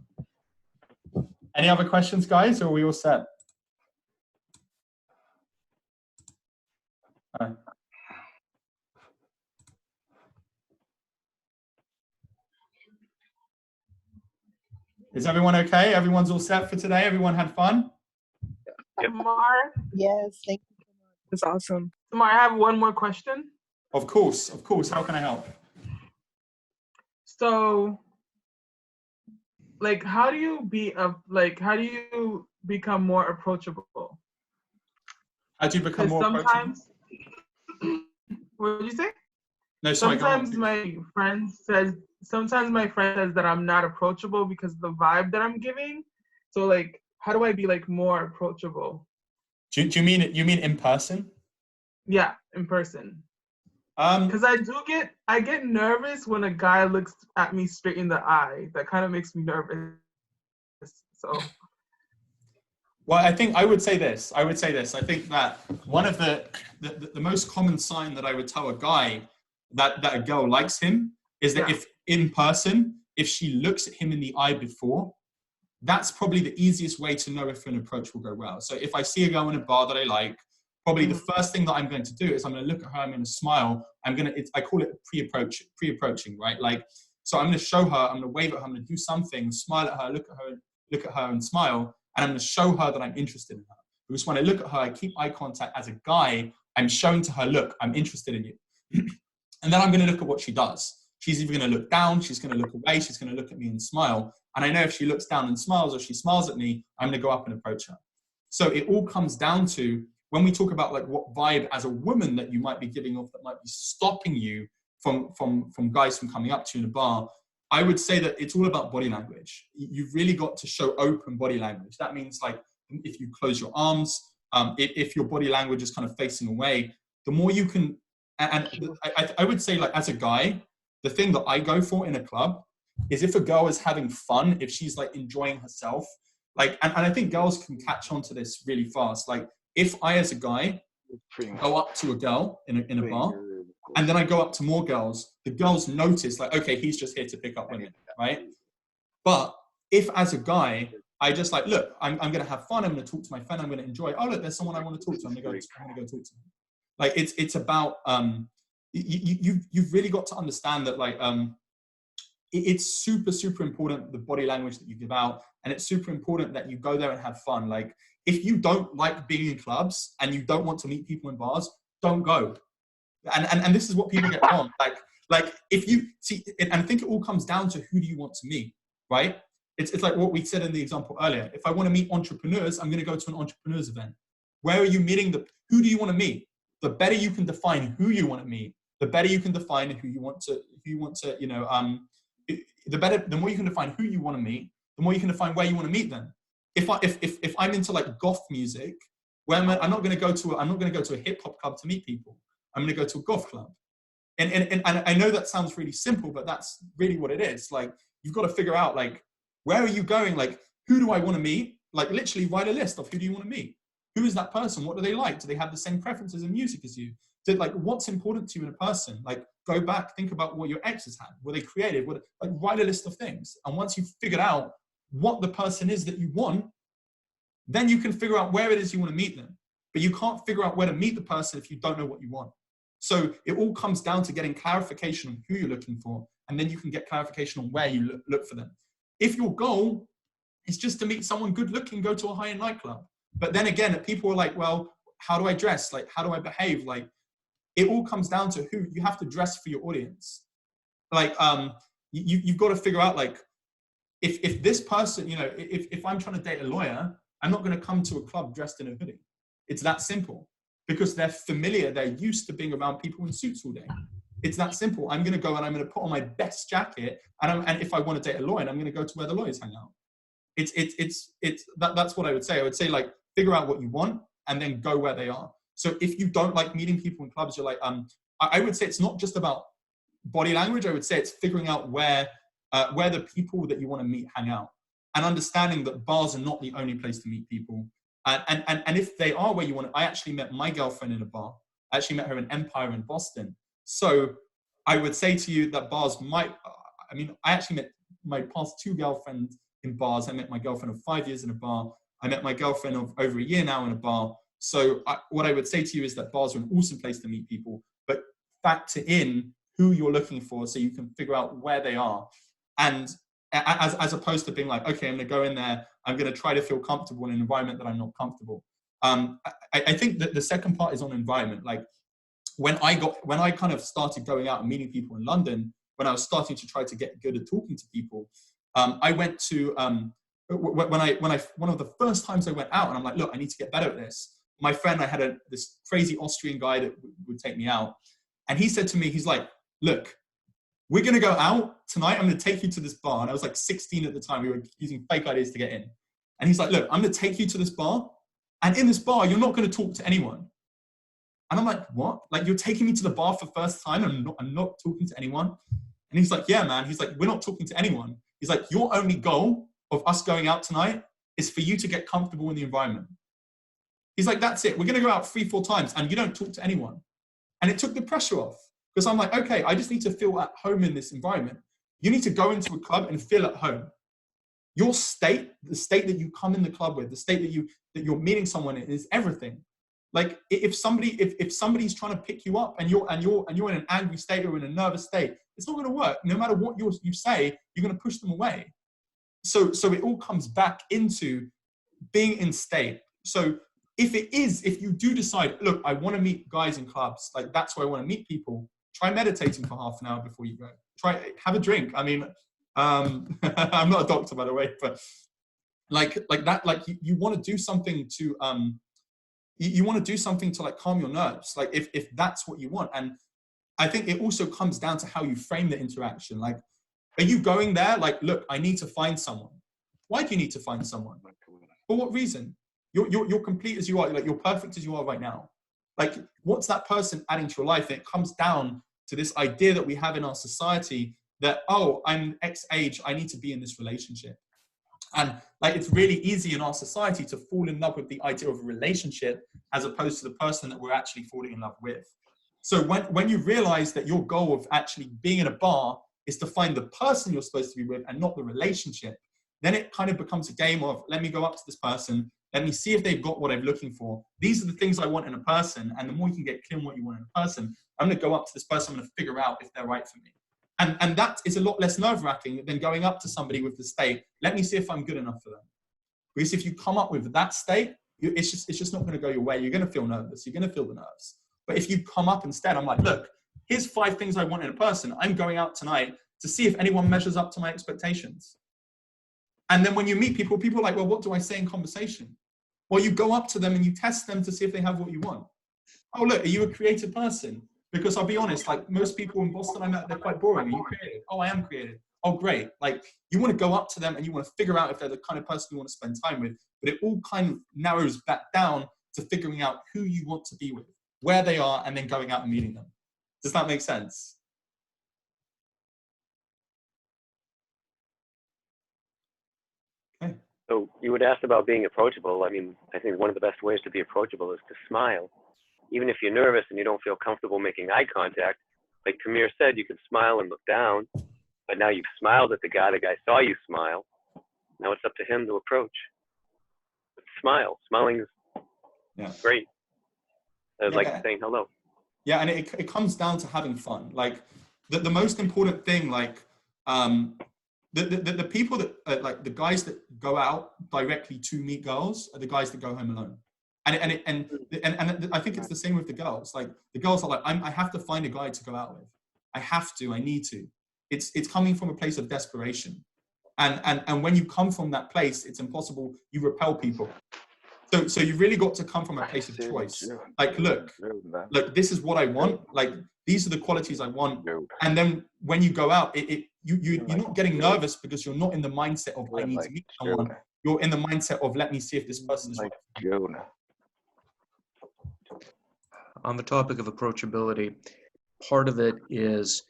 Any other questions, guys, or are we all set? All right. Is everyone okay? Everyone's all set for today? Everyone had fun? Tamar? Yes, thank you so much. That's awesome. Tamar, I have one more question. Of course. How can I help? So, like, how do you become more approachable? How do you become more approachable? What did you say? No, sorry. Sometimes my friend says that I'm not approachable because of the vibe that I'm giving. So, like, how do I be like more approachable? Do you mean in person? Yeah, in person. Because I get nervous when a guy looks at me straight in the eye. That kind of makes me nervous. So. Well, I would say this. I think that one of the most common sign that I would tell a guy that a girl likes him is that if in person, if she looks at him in the eye before, that's probably the easiest way to know if an approach will go well. So if I see a girl in a bar that I like, probably the first thing that I'm going to do is I'm going to look at her, I'm going to smile, I call it pre-approaching, right? Like, so I'm going to show her, I'm going to wave at her, I'm going to do something, smile at her, look at her and smile, and I'm going to show her that I'm interested in her. Because when I look at her, I keep eye contact as a guy, I'm showing to her, look, I'm interested in you. And then I'm going to look at what she does. She's either going to look down, she's going to look away, she's going to look at me and smile. And I know if she looks down and smiles or she smiles at me, I'm going to go up and approach her. So it all comes down to, when we talk about like what vibe as a woman that you might be giving off that might be stopping you from guys from coming up to you in a bar, I would say that it's all about body language. You've really got to show open body language. That means like if you close your arms, if your body language is kind of facing away, the more you can, and I would say like as a guy, the thing that I go for in a club is if a girl is having fun, if she's like enjoying herself, like, and I think girls can catch on to this really fast. Like if I, as a guy, go up to a girl in a bar, and then I go up to more girls, the girls notice like, okay, he's just here to pick up women, right? But if as a guy, I just like, look, I'm going to have fun. I'm going to talk to my friend. I'm going to enjoy. Oh, look, there's someone I want to talk to. I'm going to go talk to them. Like it's about, you've really got to understand that like, it's super, super important, the body language that you give out. And it's super important that you go there and have fun. Like if you don't like being in clubs and you don't want to meet people in bars, don't go. And this is what people get wrong. Like if you see, and I think it all comes down to who do you want to meet, right? It's like what we said in the example earlier. If I want to meet entrepreneurs, I'm going to go to an entrepreneurs event. Where are you meeting who do you want to meet? The better you can define who you want to meet, the better you can define who you want to, you know, the more you can define who you want to meet, the more you can define where you want to meet them. If I'm into like goth music, where I'm not going to go to a hip hop club to meet people. I'm going to go to a goth club. And I know that sounds really simple, but that's really what it is. Like you've got to figure out like, where are you going? Like, who do I want to meet? Like literally write a list of who do you want to meet? Who is that person? What do they like? Do they have the same preferences in music as you? Like what's important to you in a person? Like go back, think about what your exes had. Were they creative? Like write a list of things. And once you've figured out what the person is that you want, then you can figure out where it is you want to meet them. But you can't figure out where to meet the person if you don't know what you want. So it all comes down to getting clarification on who you're looking for, and then you can get clarification on where you look for them. If your goal is just to meet someone good looking, go to a high-end nightclub. But then again, people are like, well, how do I dress? Like, how do I behave? Like, it all comes down to who you have to dress for your audience. Like, you've got to figure out, like, if this person, you know, if I'm trying to date a lawyer, I'm not going to come to a club dressed in a hoodie. It's that simple, because they're familiar. They're used to being around people in suits all day. It's that simple. I'm going to go and I'm going to put on my best jacket. And if I want to date a lawyer, I'm going to go to where the lawyers hang out. That's what I would say. I would say, like, figure out what you want and then go where they are. So if you don't like meeting people in clubs, you're like, I would say it's not just about body language. I would say it's figuring out where the people that you want to meet hang out, and understanding that bars are not the only place to meet people. And if they are where you want to, I actually met my girlfriend in a bar. I actually met her in Empire in Boston. So I would say to you that bars might, I actually met my past 2 girlfriends in bars. I met my girlfriend of 5 years in a bar. I met my girlfriend of over a year now in a bar. So what I would say to you is that bars are an awesome place to meet people, but factor in who you're looking for so you can figure out where they are. And as opposed to being like, okay, I'm going to go in there, I'm going to try to feel comfortable in an environment that I'm not comfortable. I think that the second part is on environment. Like, when I kind of started going out and meeting people in London, when I was starting to try to get good at talking to people, I went to, one of the first times I went out, and I'm like, look, I need to get better at this. My friend, I had this crazy Austrian guy that would take me out. And he said to me, he's like, look, we're going to go out tonight. I'm going to take you to this bar. And I was like 16 at the time. We were using fake IDs to get in. And he's like, look, I'm going to take you to this bar. And in this bar, you're not going to talk to anyone. And I'm like, what? Like, you're taking me to the bar for the first time and I'm not talking to anyone? And he's like, yeah, man. He's like, we're not talking to anyone. He's like, your only goal of us going out tonight is for you to get comfortable in the environment. He's like, that's it. We're going to go out 3-4 times and you don't talk to anyone. And it took the pressure off, because I'm like, okay, I just need to feel at home in this environment. You need to go into a club and feel at home. Your state, the state that you come in the club with, the state that you're meeting someone in, is everything. Like, if somebody's trying to pick you up and you're in an angry state or in a nervous state, it's not going to work. No matter what you say, you're going to push them away. So it all comes back into being in state. So if you do decide, look, I want to meet guys in clubs, like, that's where I want to meet people, try meditating for half an hour before you go. Have a drink. I mean, I'm not a doctor, by the way, but like that, like, you want to do something to, you want to do something to, like, calm your nerves. Like, if that's what you want. And I think it also comes down to how you frame the interaction. Like, are you going there like, look, I need to find someone? Why do you need to find someone? For what reason? You're complete as you are. Like, you're perfect as you are right now. Like, what's that person adding to your life? And it comes down to this idea that we have in our society that, oh, I'm X age, I need to be in this relationship. And, like, it's really easy in our society to fall in love with the idea of a relationship as opposed to the person that we're actually falling in love with. So when you realize that your goal of actually being in a bar is to find the person you're supposed to be with and not the relationship, then it kind of becomes a game of, let me go up to this person, let me see if they've got what I'm looking for. These are the things I want in a person. And the more you can get clear on what you want in a person, I'm going to go up to this person, I'm going to figure out if they're right for me. And that is a lot less nerve-wracking than going up to somebody with the state, let me see if I'm good enough for them. Because if you come up with that state, it's just not going to go your way. You're going to feel nervous. You're going to feel the nerves. But if you come up instead, I'm like, look, here's 5 things I want in a person. I'm going out tonight to see if anyone measures up to my expectations. And then when you meet people, people are like, well, what do I say in conversation? Well, you go up to them and you test them to see if they have what you want. Oh, look, are you a creative person? Because I'll be honest, like, most people in Boston I met, they're quite boring. Are you creative? Oh, I am creative. Oh, great. Like, you want to go up to them and you want to figure out if they're the kind of person you want to spend time with. But it all kind of narrows back down to figuring out who you want to be with, where they are, and then going out and meeting them. Does that make sense? Okay. So you would ask about being approachable. I mean, I think one of the best ways to be approachable is to smile. Even if you're nervous and you don't feel comfortable making eye contact, like Tamir said, you can smile and look down, but now you've smiled at the guy saw you smile. Now it's up to him to approach. But smile. Smiling is great. It's like saying hello. Yeah, and it comes down to having fun. Like the most important thing, like the people that like the guys that go out directly to meet girls are the guys that go home alone. And I think it's the same with the girls. Like the girls are like, I have to find a guy to go out with. I need to. It's coming from a place of desperation. And when you come from that place, it's impossible. You repel people. So you've really got to come from a place of choice. Like, look, this is what I want. Like, these are the qualities I want. And then when you go out, you're not getting nervous because you're not in the mindset of, I need to meet someone. You're in the mindset of, let me see if this person is right. On the topic of approachability, part of it is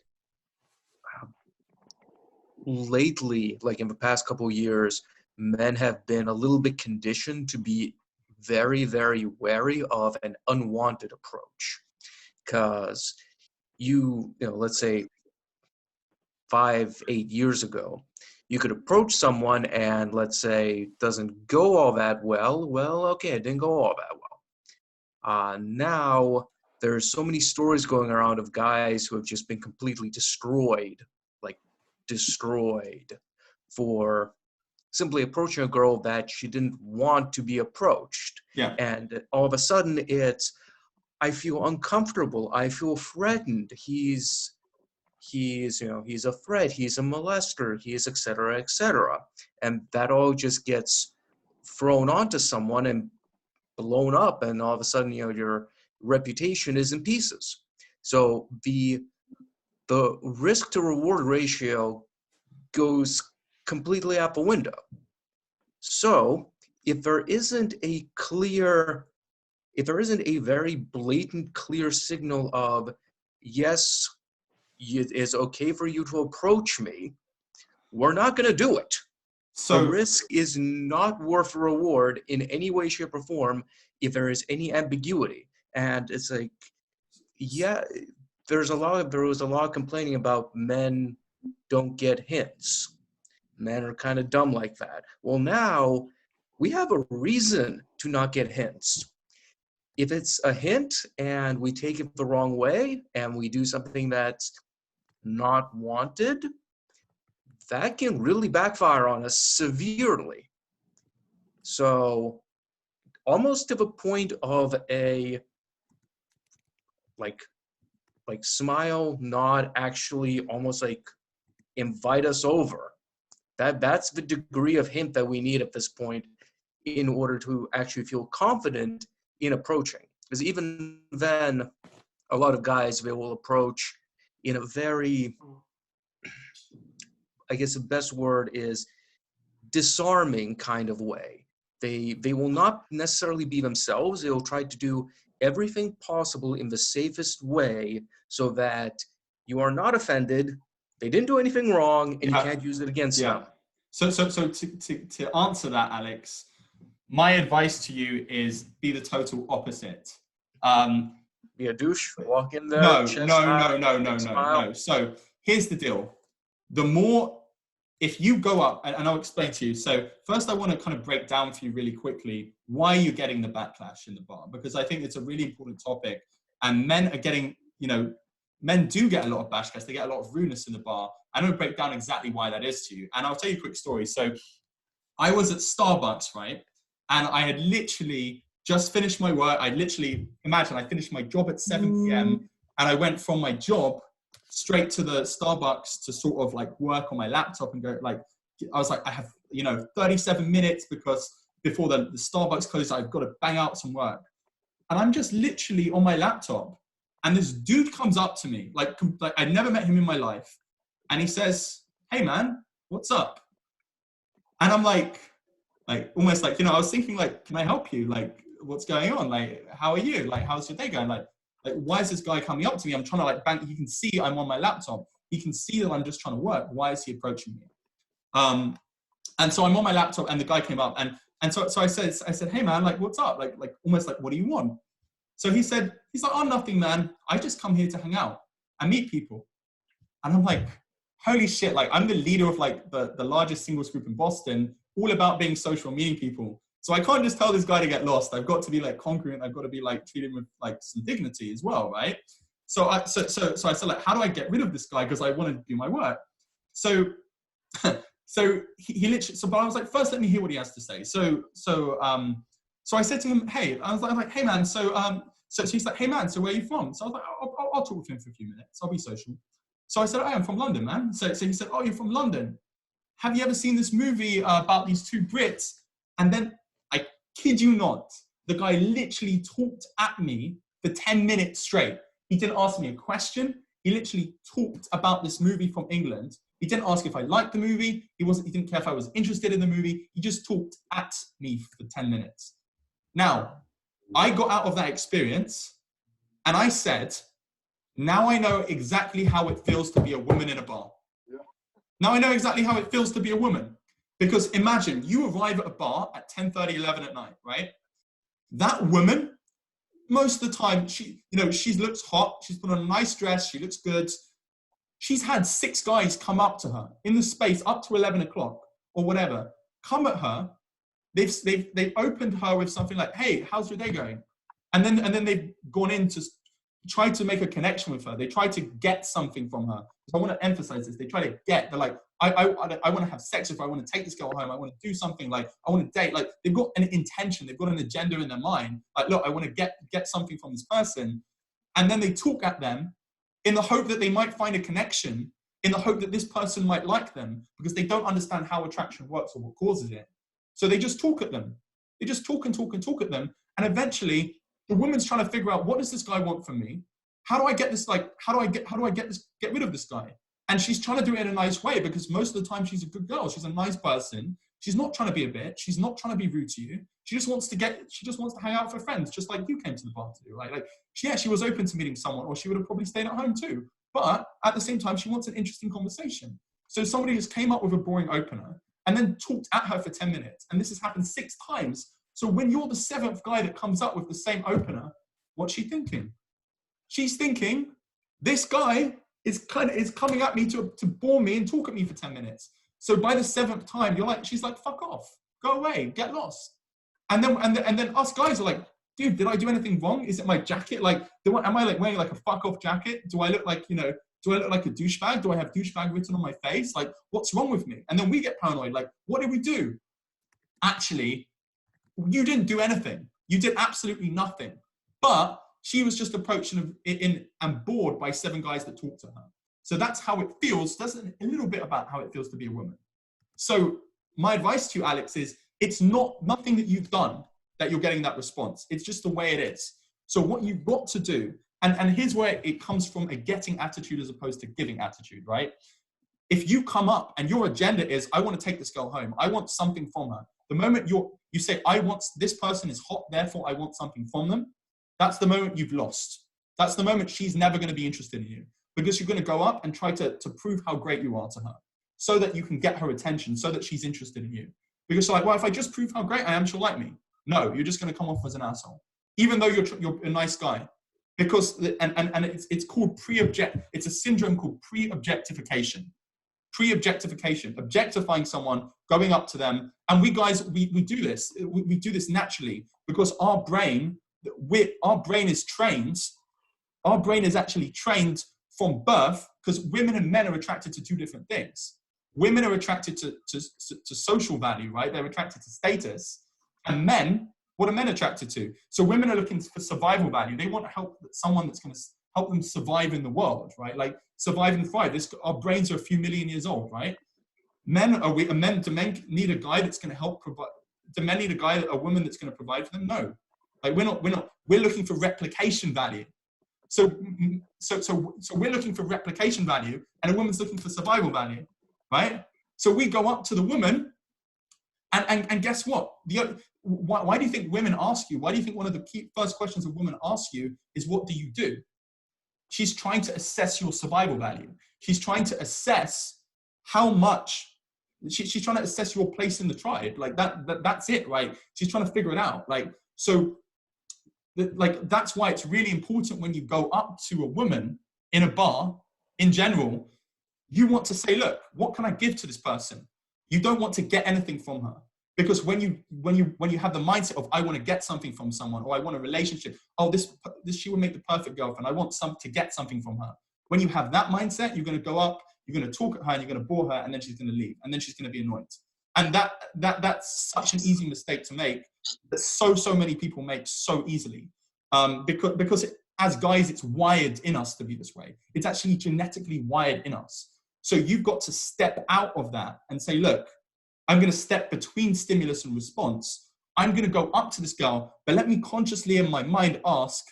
lately, like in the past couple of years, men have been a little bit conditioned to be very, very wary of an unwanted approach. Because let's say 5-8 years ago, you could approach someone and let's say doesn't go all that well. Well, okay, it didn't go all that well. Now there's so many stories going around of guys who have just been completely destroyed for simply approaching a girl that she didn't want to be approached. Yeah. And all of a sudden I feel uncomfortable. I feel threatened. He's a threat. He's a molester. He's et cetera, et cetera. And that all just gets thrown onto someone and blown up. And all of a sudden, your reputation is in pieces. So the risk to reward ratio goes completely out the window. So if there isn't a very blatant, clear signal of, yes, it is okay for you to approach me, we're not going to do it. So the risk is not worth reward in any way, shape, or form if there is any ambiguity. And it's like, yeah, there was a lot of complaining about men don't get hints. Men are kind of dumb like that. Well, now we have a reason to not get hints. If it's a hint and we take it the wrong way and we do something that's not wanted, that can really backfire on us severely. So almost to the point of a like smile, nod, actually almost like invite us over. That's the degree of hint that we need at this point in order to actually feel confident in approaching. Because even then, a lot of guys, they will approach in a very, I guess the best word is disarming kind of way. They will not necessarily be themselves. They will try to do everything possible in the safest way so that you are not offended, they didn't do anything wrong, and you can't use it against them. So to answer that, Alex, my advice to you is be the total opposite. Be a douche, walk in there. No. So here's the deal. If you go up, and I'll explain to you. So first I want to kind of break down for you really quickly why you're getting the backlash in the bar, because I think it's a really important topic, and men are getting, men do get a lot of backlash. They get a lot of rudeness in the bar. I'm going to break down exactly why that is to you. And I'll tell you a quick story. So I was at Starbucks, right? And I had literally just finished my work. I finished my job at 7 p.m. and I went from my job straight to the Starbucks to sort of like work on my laptop and go I was like, I have, 37 minutes because before the Starbucks closes, I've got to bang out some work. And I'm just literally on my laptop. And this dude comes up to me, like I'd never met him in my life. And he says, "Hey man, what's up?" And I'm like almost like, I was thinking like, can I help you? Like, what's going on? Like, how are you? Like, how's your day going? Like, why is this guy coming up to me? I'm trying to like bang. He can see I'm on my laptop. He can see that I'm just trying to work. Why is he approaching me? And so I'm on my laptop and the guy came up and so I said, "Hey man, like, what's up? Like almost like, what do you want?" So he's like, "Oh, nothing, man. I just come here to hang out and meet people." And I'm like, holy shit. Like, I'm the leader of like the largest singles group in Boston, all about being social, meeting people. So I can't just tell this guy to get lost. I've got to be like congruent. I've got to be like treated with like some dignity as well, right? So I said, like, how do I get rid of this guy? Because I want to do my work. So he literally, but I was like, first, let me hear what he has to say. So I said to him, hey, I was like, hey man, so he's like, hey man, so where are you from? So I was like, I'll talk to him for a few minutes. I'll be social. So I said, oh, I'm from London, man. So he said, oh, you're from London. Have you ever seen this movie about these two Brits? And then, I kid you not, the guy literally talked at me for 10 minutes straight. He didn't ask me a question. He literally talked about this movie from England. He didn't ask if I liked the movie. He didn't care if I was interested in the movie. He just talked at me for 10 minutes. Now, I got out of that experience and I said, now I know exactly how it feels to be a woman in a bar. Yeah. Now I know exactly how it feels to be a woman. Because imagine you arrive at a bar at 10:30, 11 at night, right? That woman, most of the time, she looks hot. She's put on a nice dress. She looks good. She's had 6 guys come up to her in the space up to 11 o'clock or whatever, come at her. They've opened her with something like, hey, how's your day going? And then they've gone in to try to make a connection with her. They try to get something from her. So I want to emphasize this. They try to get, they're like, I want to have sex with her. I want to take this girl home. I want to do something, like, I want to date. Like, they've got an intention. They've got an agenda in their mind. Like, look, I want to get something from this person. And then they talk at them in the hope that they might find a connection, in the hope that this person might like them, because they don't understand how attraction works or what causes it. So they just talk at them. They just talk and talk and talk at them. And eventually the woman's trying to figure out, what does this guy want from me? How do I get this? Like, how do I get rid of this guy? And she's trying to do it in a nice way, because most of the time she's a good girl. She's a nice person. She's not trying to be a bitch. She's not trying to be rude to you. She just wants to hang out with her friends, just like you came to the bar to do. Like, she was open to meeting someone, or she would have probably stayed at home too. But at the same time, she wants an interesting conversation. So somebody just came up with a boring opener and then talked at her for 10 minutes. And this has happened 6 times. So when you're the 7th guy that comes up with the same opener, what's she thinking? She's thinking, this guy is coming at me to bore me and talk at me for 10 minutes. So by the 7th time, she's like, fuck off, go away, get lost. And then us guys are like, dude, did I do anything wrong? Is it my jacket? Like, am I like wearing like a fuck off jacket? Do I look like, do I look like a douchebag? Do I have douchebag written on my face? Like, what's wrong with me? And then we get paranoid. Like, what did we do? Actually, you didn't do anything. You did absolutely nothing. But she was just approached and bored by 7 guys that talked to her. So that's how it feels. That's a little bit about how it feels to be a woman. So my advice to you, Alex, is it's nothing that you've done that you're getting that response. It's just the way it is. So what you've got to do, and here's where it comes from, a getting attitude as opposed to giving attitude, right? If you come up and your agenda is, I want to take this girl home, I want something from her. The moment you say, this person is hot, therefore I want something from them, that's the moment you've lost. That's the moment she's never going to be interested in you, because you're going to go up and try to prove how great you are to her so that you can get her attention, so that she's interested in you. Because you're like, well, if I just prove how great I am, she'll like me. No, you're just going to come off as an asshole, even though you're a nice guy. Because, and it's called it's a syndrome called pre-objectification. Pre-objectification, objectifying someone, going up to them. And we guys, we do this. We do this naturally, because our brain is trained. Our brain is actually trained from birth, because women and men are attracted to 2 different things. Women are attracted to social value, right? They're attracted to status. And men, what are men attracted to? So women are looking for survival value. They want someone that's going to help them survive in the world, right? Like, survive and thrive. Our brains are a few million years old, right? Do men need a guy that's going to help provide? Do men need a woman that's going to provide for them? No. Like, we're looking for replication value. So we're looking for replication value, and a woman's looking for survival value, right? So we go up to the woman, and guess what? Why do you think women ask you? Why do you think one of the first questions a woman asks you is, what do you do? She's trying to assess your survival value. She's trying to assess how much, she's trying to assess your place in the tribe. Like, that's it, right? She's trying to figure it out. Like, so, like, that's why it's really important when you go up to a woman in a bar, in general, you want to say, look, what can I give to this person? You don't want to get anything from her. Because when you have the mindset of I want to get something from someone, or I want a relationship, oh, this she will make the perfect girlfriend, I want to get something from her. When you have that mindset, you're going to go up, you're going to talk at her, and you're going to bore her, and then she's going to leave, and then she's going to be annoyed. And that's such an easy mistake to make, that so many people make so easily, because as guys, it's wired in us to be this way. It's actually genetically wired in us. So you've got to step out of that and say, look, I'm going to step between stimulus and response. I'm going to go up to this girl, but let me consciously in my mind ask,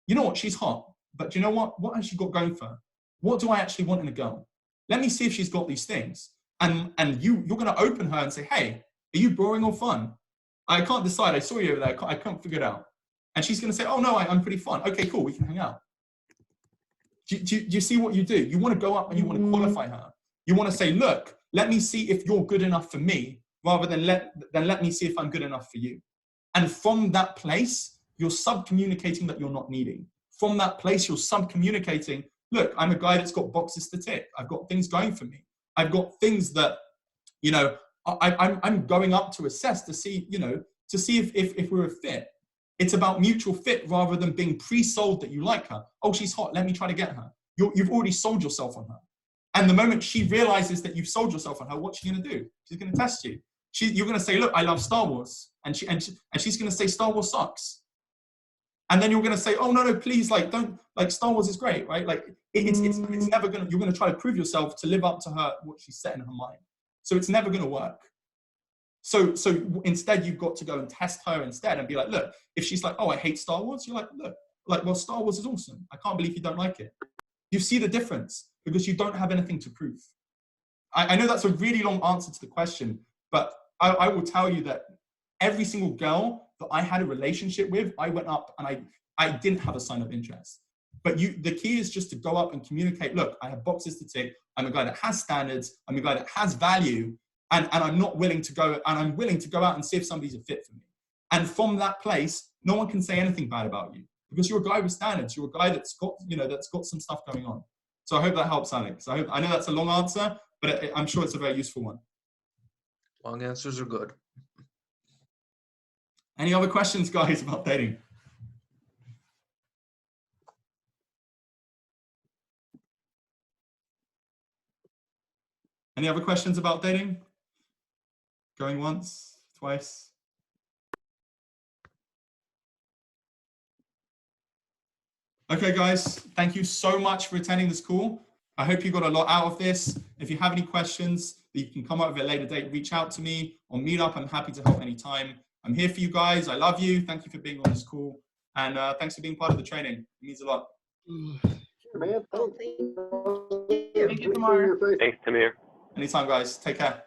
you know what, she's hot, but you know what? What has she got going for her? What do I actually want in a girl? Let me see if she's got these things. And you're going to open her and say, hey, are you boring or fun? I can't decide. I saw you over there. I can't figure it out. And she's going to say, oh, no, I'm pretty fun. Okay, cool. We can hang out. Do you see what you do? You want to go up and you want to qualify her. You want to say, look, let me see if you're good enough for me, rather than let me see if I'm good enough for you. And from that place, you're sub-communicating that you're not needing. From that place, you're sub-communicating, look, I'm a guy that's got boxes to tick. I've got things going for me. I've got things that, you know, I'm going up to assess to see, you know, to see if we're a fit. It's about mutual fit rather than being pre-sold that you like her. Oh, she's hot. Let me try to get her. You've already sold yourself on her. And the moment she realizes that you've sold yourself on her, what's she going to do? She's going to test you. You're going to say, look, I love Star Wars. And she's going to say, Star Wars sucks. And then you're going to say, oh, no, please, don't, Star Wars is great, right? Like, it's never going to, you're going to try to prove yourself to live up to her, what she's set in her mind. So it's never going to work. So instead, you've got to go and test her instead and be like, look, if she's like, oh, I hate Star Wars, you're like, look, well, Star Wars is awesome. I can't believe you don't like it. You see the difference because you don't have anything to prove. I know that's a really long answer to the question, but I will tell you that every single girl that I had a relationship with, I went up and I didn't have a sign of interest. But the key is just to go up and communicate, look, I have boxes to tick. I'm a guy that has standards. I'm a guy that has value. And I'm not willing to go, and I'm willing to go out and see if somebody's a fit for me. And from that place, no one can say anything bad about you because you're a guy with standards. You're a guy that's got, you know, that's got some stuff going on. So I hope that helps, Alex. I know that's a long answer, but I'm sure it's a very useful one. Long answers are good. Any other questions, guys, about dating? Any other questions about dating? Going once, twice? Okay, guys, thank you so much for attending this call. I hope you got a lot out of this. If you have any questions, you can come up with a later date, reach out to me on Meetup. I'm happy to help anytime. I'm here for you guys. I love you. Thank you for being on this call. And thanks for being part of the training. It means a lot. Man, Thank you, Tamir. Thanks, Tamir. Anytime, guys. Take care.